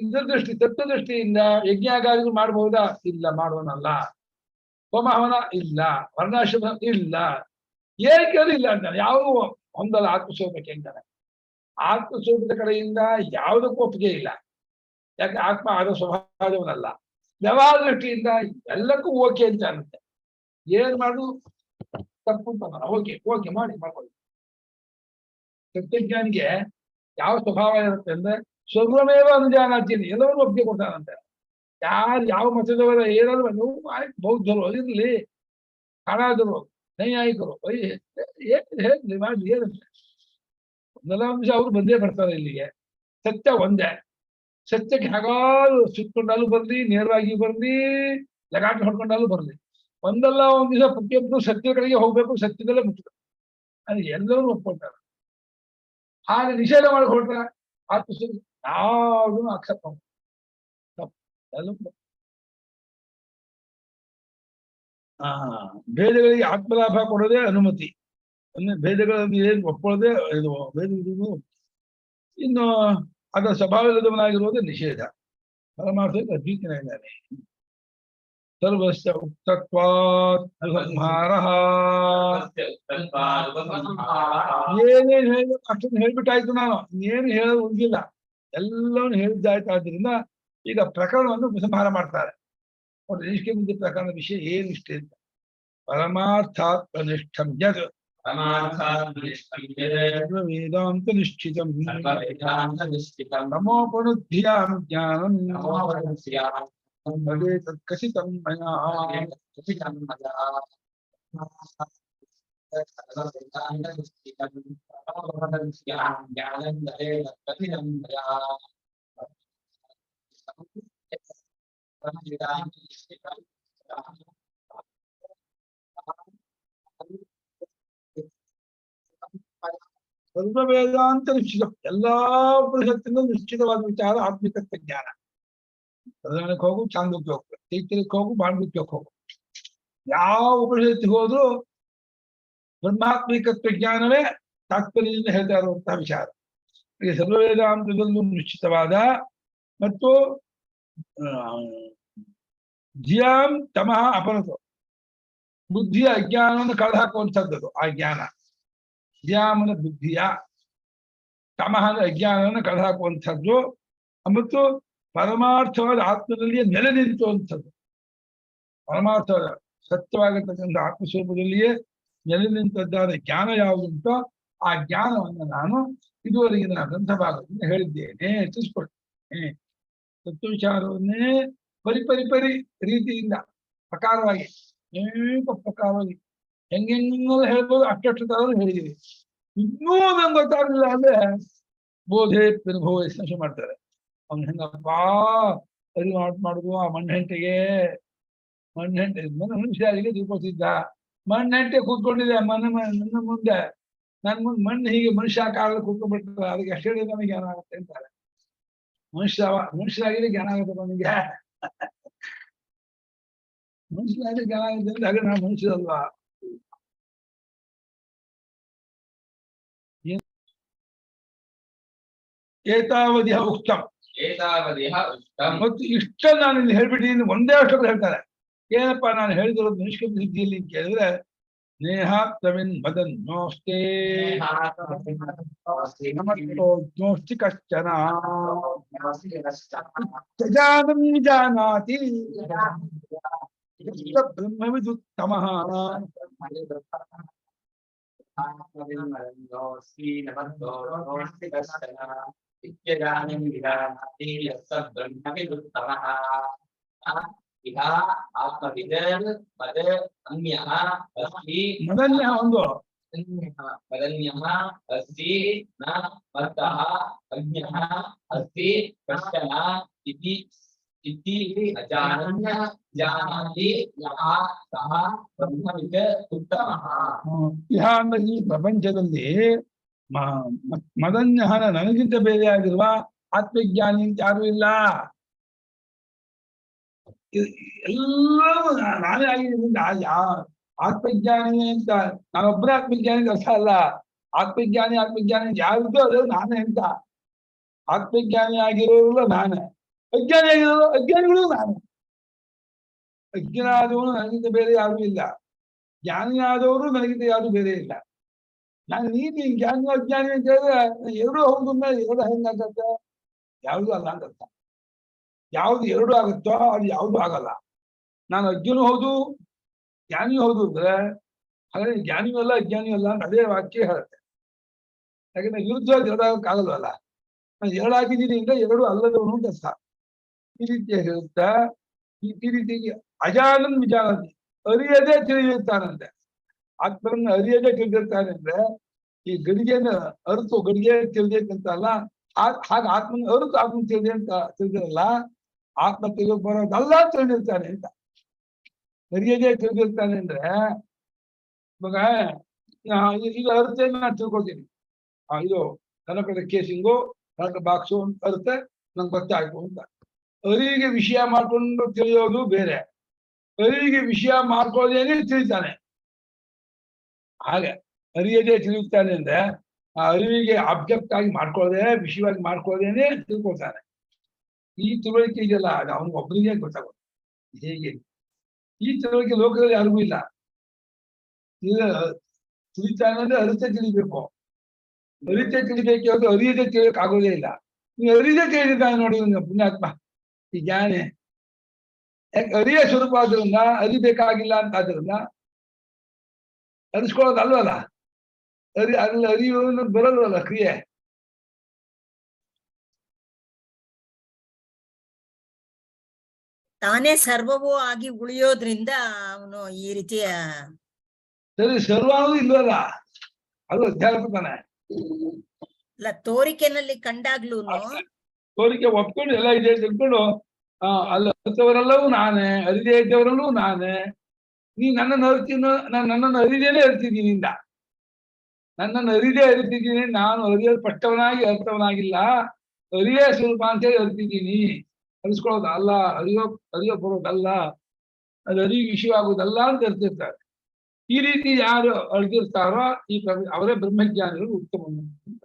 ಇದ್ರ ದೃಷ್ಟಿ ತತ್ವದೃಷ್ಟಿಯಿಂದ ಯಜ್ಞಾಗಾದಿಗಳು ಮಾಡಬಹುದಾ? ಇಲ್ಲ, ಮಾಡುವನಲ್ಲ. ಹೋಮ ಹವನ ಇಲ್ಲ, ವರ್ಣಾಶ್ರಮ ಇಲ್ಲ, ಏನ್ ಕೇಳಿ ಇಲ್ಲ ಅಂತಾನೆ. ಯಾವುದು ಹೊಂದಲ್ಲ ಆತ್ಮಸ್ವರೂಪಕ್ಕೆ ಅಂತಾನೆ. ಆತ್ಮಸ್ವರೂಪದ ಕಡೆಯಿಂದ ಯಾವುದಕ್ಕೂ ಒಪ್ಪಿಗೆ ಇಲ್ಲ. ಯಾಕೆ ಆತ್ಮ ಆದ ಸ್ವಭಾವವನಲ್ಲ. ವ್ಯವಹಾರ ದೃಷ್ಟಿಯಿಂದ ಎಲ್ಲಕ್ಕೂ ಓಕೆ ಅಂತ ಅನ್ನುತ್ತೆ. ಏನ್ ಮಾಡು ತಪ್ಪು ಅಂತ ಓಕೆ ಓಕೆ ಮಾಡ್ಕೊಳ್ಳಿ. ತತ್ವಜ್ಞಾನಿಗೆ ಯಾವ ಸ್ವಭಾವ ಇರುತ್ತೆ ಅಂದ್ರೆ ಸ್ವರ್ವಮೇವ ಅನುಜಾನಾತೀನಿ, ಎಲ್ಲರೂ ಒಪ್ಪಿಗೆ ಕೊಡ್ತಾನಂತೆ. ಯಾರು ಯಾವ ಮತದವರ ಏನಾದ್ರು ನೀವು ಬೌದ್ಧರು ಇರ್ಲಿ, ಕಾಣಾದರು, ನೈಯಾಯಿಕರು ಹೇಳಿ ಮಾಡ್ಲಿ, ಏನಂತೆ ಒಂದಲ್ಲ ಅಂಶ ಅವ್ರು ಬಂದೇ ಬರ್ತಾರೆ ಇಲ್ಲಿಗೆ. ಸತ್ಯ ಒಂದೇ. ಸತ್ಯಕ್ಕೆ ಹಾಗಾದ್ರು ಸುತ್ತಕೊಂಡಾಲು ಬರ್ಲಿ, ನೇರವಾಗಿ ಬರ್ಲಿ, ಲಗಾಟ ಹೊಡ್ಕೊಂಡಾಲು ಬರ್ಲಿ, ಒಂದಲ್ಲ ಒಂದ್ ದಿವಸ ಪ್ರತಿಯೊಬ್ಬರು ಸತ್ಯದ ಕಡೆಗೆ ಹೋಗ್ಬೇಕು, ಸತ್ಯದಲ್ಲೇ ಮುಚ್ಚಬೇಕು. ಅದು ಎಲ್ಲರೂ ಒಪ್ಕೊಳ್ತಾರೆ. ಹಾಗೆ ನಿಷೇಧ ಮಾಡಿ ಹೊರಟ್ರೆ ಆತ್ಮಸ್ವರೂಪ ಯಾವುದೂ ಅಕ್ಸೆಪ್ಟ್ ಮಾಡಿ ಭೇದಗಳಿಗೆ ಆತ್ಮಲಾಭ ಕೊಡೋದೇ ಅನುಮತಿ. ಅಂದ್ರೆ ಭೇದಗಳಲ್ಲಿ ಏನ್ ಒಪ್ಕೊಳ್ಳೋದೇ ಇದು ಭೇದ. ಇನ್ನು ಅದರ ಸ್ವಭಾವವಿಲ್ಲದವನಾಗಿರುವುದೇ ನಿಷೇಧ. ಪರಮಾರ್ಥ ಅದ್ವಿತೀಯನಾಗಿದ್ದಾನೆ. ಸರ್ವಸ್ಯ ಉಕ್ತತ್ವಾತ್ ಸಂಹಾರಃ. ಏನೇನು ಹೇಳ ಅಷ್ಟೊಂದು ಹೇಳ್ಬಿಟ್ಟಾಯ್ತು. ನಾನು ಏನು ಹೇಳೋದು ಉಳಿದಿಲ್ಲ, ಎಲ್ಲವನ್ನು ಹೇಳಿದ್ದಾಯ್ತು. ಆದ್ರಿಂದ ಈಗ ಪ್ರಕರಣವನ್ನು ಉಪಸಂಹಾರ ಮಾಡ್ತಾರೆ. ನಿಷ್ಠೆ ಮುಂದೆ ಪ್ರಕರಣದ ವಿಷಯ ಏನು ಇಷ್ಟೇ ಅಂತ. ಪರಮಾರ್ಥಾತ್ಮನಿಷ್ಠಂ ಯದ್ ವೇದಾಂತ ನಿಶ್ಚಿತಂ ನಮೋಪನುಧ್ಯಾಂ ಜ್ಞಾನಂ ಕಥಿತಂ ಮಯಾ. ಸರ್ವ ವೇದಾಂತ ನಿಶ್ಚಿತ, ಎಲ್ಲಾ ಉಪನಿಷತ್ತಿನ ನಿಶ್ಚಿತವಾದ ವಿಚಾರ ಆತ್ಮಿಕತ್ವ ಜ್ಞಾನ. ಪ್ರಧಾನಕ್ಕೆ ಹೋಗು, ಚಾಂದೋಗ್ಯಕ್ಕೆ ಹೋಗು, ಚೈತನ್ಯಕ್ಕೆ ಹೋಗು, ಬಾಂಧವ್ಯಕ್ಕೆ ಹೋಗು, ಯಾವ ಉಪನಿಷತ್ತಿಗೆ ಹೋದ್ರು ಬ್ರಹ್ಮಾತ್ಮಿಕತ್ವ ಜ್ಞಾನವೇ ತಾತ್ಪರ್ಯದಿಂದ ಹೇಳ್ತಾ ಇರುವಂತಹ ವಿಚಾರ. ಈ ಸರ್ವ ವೇದಾಂತದಲ್ಲೂ ನಿಶ್ಚಿತವಾದ ಮತ್ತು ಧಿಯಾಂ ತಮಃ ಅಪನತು, ಬುದ್ಧಿಯ ಅಜ್ಞಾನವನ್ನು ಕಳೆದು ಹಾಕುವಂಥದ್ದು ಆ ಜ್ಞಾನ. ಧಿಯಾಮನ ಬುದ್ಧಿಯ, ತಮಹನ ಅಜ್ಞಾನವನ್ನು ಕಳೆದು ಹಾಕುವಂಥದ್ದು ಮತ್ತು ಪರಮಾರ್ಥವಾದ ಆತ್ಮದಲ್ಲಿಯೇ ನೆಲೆ ನಿಂತುವಂಥದ್ದು. ಪರಮಾರ್ಥವಾದ ಸತ್ಯವಾಗಿರ್ತಕ್ಕಂಥ ಆತ್ಮಸ್ವರೂಪದಲ್ಲಿಯೇ ನೆಲೆ ನಿಂತದ್ದಾದ ಜ್ಞಾನ ಯಾವುದುಂಟೋ ಆ ಜ್ಞಾನವನ್ನು ನಾನು ಇದುವರೆಗಿನ ಗ್ರಂಥಭಾಗದಿಂದ ಹೇಳಿದ್ದೇನೆ, ತಿಳಿಸ್ಕೊಡ್ತೇನೆ. ತತ್ವ ವಿಚಾರವನ್ನೇ ಪರಿ ರೀತಿಯಿಂದ ಪ್ರಕಾರವಾಗಿ, ಅನೇಕ ಪ್ರಕಾರವಾಗಿ ಹೆಂಗೆಲ್ಲ ಹೇಳ್ಬೋದು ಅಷ್ಟು ತರ ಹೇಳಿದೀವಿ. ಇನ್ನೂ ನಂಗೆ ಗೊತ್ತಾಗಲಿಲ್ಲ ಅಂದ್ರೆ ಬೋಧೆ ಅನುಭವ ಸಂಶಯ ಮಾಡ್ತಾರೆ. ಅವ್ನು ಹೆಂಗಪ್ಪ ಅರಿವು ಮಾಡುದು. ಆ ಮಣ್ಣೆಂಟೆಗೆ ಮನುಷ್ಯರಿಗೆ ತಿಳ್ಕೊತಿದ್ದ. ಮಣ್ಣೆಂಟೆ ಕೂತ್ಕೊಂಡಿದೆ ನನ್ನ ಮುಂದೆ, ನನ್ ಮುಂದೆ ಮಣ್ಣು ಹೀಗೆ ಮನುಷ್ಯ ಕಾಲದಲ್ಲಿ ಕೂತ್ಕೊಂಡ್ಬಿಡ್ತಾರೆ. ಅದಕ್ಕೆ ಅಷ್ಟು ಹೇಳಿದ್ರೆ ನಮಗೆ ಜ್ಞಾನ ಆಗುತ್ತೆ ಅಂತಾರೆ. ಮನುಷ್ಯರಾಗಿದೆ ಜ್ಞಾನ ಆಗುತ್ತೆ ನನಗೆ, ಮನುಷ್ಯರಾಗಿದೆ ಜ್ಞಾನ ಆಗುತ್ತೆ ಅಂದ್ರೆ ಹಾಗೆ ನಾನು ಮನುಷ್ಯರಲ್ವಾ. ಏತಾವಧಿಯ ಉಕ್ತಂ, ಮತ್ತು ಇಷ್ಟ ನಾನು ಇಲ್ಲಿ ಹೇಳ್ಬಿಟ್ಟಿದ್ದೀನಿ. ಒಂದೇ ಅಷ್ಟೊಂದು ಹೇಳ್ತಾರೆ. ಏನಪ್ಪಾ ನಾನು ಹೇಳಿದಿರೋದು ನಿಷ್ಕೃತಿ ಸಿದ್ಧಿಯಲ್ಲಿ ಅಂತ ಕೇಳಿದ್ರೆ, ನೇಹಾತ್ಮವಿನ್ ವದನ್ನೋಸ್ತೆ ಜ್ಞೋಸ್ತಿ ಕಶ್ಚನ ತ್ಯಜಾನಂ ಜಾನಾತಿ ಬ್ರಹ್ಮವಿದುತ್ತಮಃ. ಮದನ್ಯ ಒಂದು ವದನ್ಯಃ ಅಸ್ತಿ ನ ಮತ್ತಃ ಅಜ್ಞಃ ಅಸ್ತಿ ಕಶ್ಚನ ಇತಿ ಅಜಾನನ್ಯ ಜಾನಾತಿ ಯಃ ಸಃ ಬ್ರಹ್ಮವಿದ್ ಉತ್ತಮಃ. ಅಂದ್ರೆ ಈ ಪ್ರಪಂಚದಲ್ಲಿ ಮದನ್ಯಹನ ನನಗಿಂತ ಬೇರೆಯಾಗಿರುವ ಆತ್ಮಜ್ಞಾನಿ ಅಂತ ಯಾರು ಇಲ್ಲ. ಎಲ್ಲರೂ ನಾನೇ ಆಗಿದ್ದರಿಂದ ಆತ್ಮಜ್ಞಾನಿ ಅಂತ ನಾನೊಬ್ಬನೇ ಆತ್ಮಜ್ಞಾನಿ ಅರ್ಥ ಅಲ್ಲ. ಆತ್ಮಜ್ಞಾನಿ ಯಾರಿಗೂ ಅದು ನಾನೇ ಅಂತ. ಆತ್ಮಜ್ಞಾನಿ ಆಗಿರೋರು ನಾನೇ, ಅಜ್ಞಾನಿ ಆಗಿರೋರು ಅಜ್ಞಾನಿಗಳು ನಾನೇ. ಅಜ್ಞಾನಾದವನು ನನಗಿಂತ ಬೇರೆ ಯಾರೂ ಇಲ್ಲ, ಜ್ಞಾನಿಯಾದವರು ನನಗಿಂತ ಯಾರು ಬೇರೆ ಇಲ್ಲ. ನಾನು ನೀತಿ ಜ್ಞಾನಿ ಅಜ್ಞಾನಿ ಅಂತ ಹೇಳಿದ್ರೆ ಎರಡೂ ಹೌದು ಮೇಲೆ ಎರಡು ಹೆಂಗಾಗತ್ತೆ? ಯಾವುದು ಅಲ್ಲ ಅಂತ ಅರ್ಥ. ಯಾವ್ದು ಎರಡು ಆಗುತ್ತೋ ಅದು ಯಾವುದು ಆಗಲ್ಲ. ನಾನು ಅಜ್ಞನೂ ಹೌದು ಜ್ಞಾನಿಯೂ ಹೌದು ಅಂದ್ರೆ ಹಾಗಾದ್ರೆ ಜ್ಞಾನಿಯೂ ಅಲ್ಲ ಅಜ್ಞಾನಿಯೂ ಅಲ್ಲ ಅಂತ ಅದೇ ವಾಕ್ಯ ಹೇಳುತ್ತೆ. ಯಾಕಂದ್ರೆ ವಿರುದ್ಧವಾಗಿ ಎರಡಾಗಕ್ಕಾಗಲ್ವಲ್ಲ. ನಾನು ಎರಡಾಗಿದ್ದೀನಿ ಅಂದ್ರೆ ಎರಡು ಅಲ್ಲದವನು ಅಂತ ಅರ್ಥ. ಈ ರೀತಿಯ ಹೇಳುತ್ತಾ ಈ ರೀತಿಯಾಗಿ ಅಜಾನನ್ ವಿಜಾನತಿ, ಅರಿಯದೇ ತಿಳಿದಿರ್ತಾನಂತೆ. ಆತ್ಮರನ್ನು ಅರಿಯದೇ ತಿಳಿದಿರ್ತಾನೆ ಅಂದ್ರೆ ಈ ಗಡಿಗೆನ ಅರಿತು ಗಡಿಗೆ ತಿಳಿದೈತಂತ ಅಲ್ಲ, ಹಾಗೆ ಆತ್ಮನ ಅರಿತು ಆತ್ಮ ತಿಳಿದೆ ಅಂತ ತಿಳಿದಿರಲ್ಲ, ಆತ್ಮ ತಿಳಿದು ಬರೋದಲ್ಲ ತಿಳಿದಿರ್ತಾನೆ ಅಂತ. ಅರಿಯದೇ ತಿಳಿದಿರ್ತಾನೆ ಅಂದ್ರೆ ಇವಾಗ ಈಗ ಅರ್ಥೇನು ನಾನು ತಿಳ್ಕೊಳ್ತೀನಿ. ಇದು ಕನಕದ ಕೇಸಿಂಗು ಕನಕ ಬಾಕ್ಸು ಅಂತ ಅರ್ಥ ನಂಗೆ ಗೊತ್ತಾಯ್ತು ಅಂತ. ಅರಿವಿಗೆ ವಿಷಯ ಮಾಡ್ಕೊಂಡು ತಿಳಿಯೋದು ಬೇರೆ, ಅರಿವಿಗೆ ವಿಷಯ ಮಾಡ್ಕೊಳ್ಳೋದೇನೆ ತಿಳಿತಾನೆ. ಹಾಗೆ ಅರಿಯದೇ ತಿಳಿಯುತ್ತಾನೆ ಅಂದ್ರೆ ಆ ಅರಿವಿಗೆ ಆಬ್ಜೆಕ್ಟ್ ಆಗಿ ಮಾಡ್ಕೊಳ್ಳೋದೇ ವಿಷಯವಾಗಿ ಮಾಡ್ಕೊಳ್ಳೋದೇನೆ ತಿಳ್ಕೊಳ್ತಾನೆ. ಈ ತಿಳುವಳಿಕೆ ಇದೆಯಲ್ಲ ಅದು ಅವನಿಗೆ ಒಬ್ಬನಿಗೆ ಗೊತ್ತಾಗುತ್ತೆ. ಹೇಗೆ ಈ ತಿಳುವಳಿಕೆ ಲೋಕದಲ್ಲಿ ಯಾರಿಗೂ ಇಲ್ಲ. ಈಗ ತಿಳಿತಾನೆ ಅಂದ್ರೆ ಅರಿತೆ ತಿಳಿಬೇಕು, ಅರಿತೆ ತಿಳಿಬೇಕು ಅದು ಅರಿಯದೆ ತಿಳಿಯಕ್ ಆಗೋದೇ ಇಲ್ಲ. ನೀವು ಅರಿಯದೆ ತಿಳಿದಿದ್ದಾನೆ ನೋಡಿ ಪುಣ್ಯಾತ್ಮ ಈ ಜ್ಞಾನಿ. ಯಾಕೆ ಅರಿಯ ಸ್ವರೂಪ ಆದ್ರಿಂದ ಅರಿಬೇಕಾಗಿಲ್ಲ ಅಂತ ಆದ್ರಿಂದ ಅರಿಸ್ಕೊಳ್ಳೋದು ಅಲ್ವಲ್ಲ, ಅದ್ರಲ್ಲಿ ಅರಿಯೋದು ಬರಲ್ವಲ್ಲ ಕ್ರಿಯೆ. ತಾನೇ ಸರ್ವವೂ ಆಗಿ ಉಳಿಯೋದ್ರಿಂದ ಅವನು ಈ ರೀತಿಯ ಸರಿ ಸರ್ವಾನು ಇಲ್ವಲ್ಲ, ಅದು ಅಧ್ಯಾತ್ಮ ತಾನೆ. ಅಲ್ಲ ತೋರಿಕೆನಲ್ಲಿ ಕಂಡಾಗ್ಲೂನು ತೋರಿಕೆ ಒಪ್ಕೊಂಡು ಎಲ್ಲ ಇದೆ ತಿಳ್ಕೊಂಡು ಅಲ್ಲ ಅರ್ಥವರೆಲ್ಲವೂ ನಾನೇ, ಅರಿದೇ ಇದ್ದವರಲ್ಲೂ ನಾನೇ. ನೀ ನನ್ನನ್ನು ಅರಿತೀನೋ, ನಾನು ನನ್ನನ್ನು ಅರಿದೇನೆ ಅರಿತಿದ್ದೀನಿ ಇಂದ, ನನ್ನನ್ನು ಅರಿದೇ ಅರಿತಿದ್ದೀನಿ. ನಾನು ಅರಿಯಲ್ಪಟ್ಟವನಾಗಿ ಅರ್ಥವನಾಗಿಲ್ಲ, ಅರಿಯೇ ಸ್ವರೂಪ ಅಂತೇಳಿ ಅರಿತಿದ್ದೀನಿ. ಅರಿಸ್ಕೊಳ್ಳೋದು ಅಲ್ಲ, ಅರಿಯೋ ಬರೋದಲ್ಲ, ಅದು ಅರಿವು ವಿಷಯವಾಗುವುದಲ್ಲ ಅಂತ ಅರ್ತಿರ್ತಾರೆ. ಈ ರೀತಿ ಯಾರು ಅರ್ದಿರ್ತಾರೋ ಈ ಅವರೇ ಬ್ರಹ್ಮಜ್ಞಾನಿಗಳು ಉತ್ತಮ ಅಂತ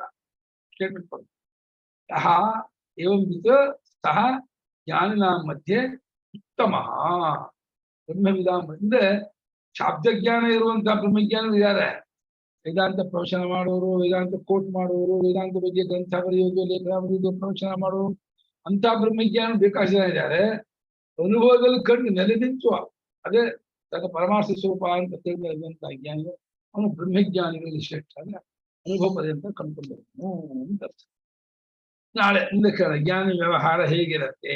ಸ್ಟೇಟ್ಮೆಂಟ್ ಕೊಡ್ತಾರೆ. ಸಹ ಏವಂಬಿತ ಸಹ ಜ್ಞಾನಿನ ಮಧ್ಯೆ ಉತ್ತಮ ಬ್ರಹ್ಮವಿದ ಅಂದ್ರೆ ಶಾಬ್ದಜ್ಞಾನ ಇರುವಂತಹ ಬ್ರಹ್ಮಜ್ಞಾನಿಗಳು ಇದ್ದಾರೆ. ವೇದಾಂತ ಪ್ರವಚನ ಮಾಡುವವರು, ವೇದಾಂತ ಕೋಟ್ ಮಾಡುವವರು, ವೇದಾಂತ ಬಗ್ಗೆ ಗ್ರಂಥ ಬರೆಯುವುದು, ಲೇಖನ ಬರೆಯುವುದು, ಪ್ರವಚನ ಮಾಡುವರು, ಅಂತ ಬ್ರಹ್ಮಜ್ಞಾನ ಬೇಕಾದ ಜನ ಇದ್ದಾರೆ. ಅನುಭವದಲ್ಲಿ ಕಂಡು ನೆಲೆ ನಿಂತು ಅದೇ ತನ್ನ ಪರಮಾರ್ಥ ಸ್ವರೂಪ ಅಂತ ತಿಳಿದಂತ ಜ್ಞಾನಿಗಳು ಅವನು ಬ್ರಹ್ಮಜ್ಞಾನಿಗಳಲ್ಲಿ ಶ್ರೇಷ್ಠ ಅಂದ್ರೆ ಅನುಭವ ಪರ್ಯಂತ ಕಂಡುಕೊಂಡರು ಅಂತ. ನಾಳೆ ಮುಂದೆ ಕೇಳ ಜ್ಞಾನಿ ವ್ಯವಹಾರ ಹೇಗಿರತ್ತೆ.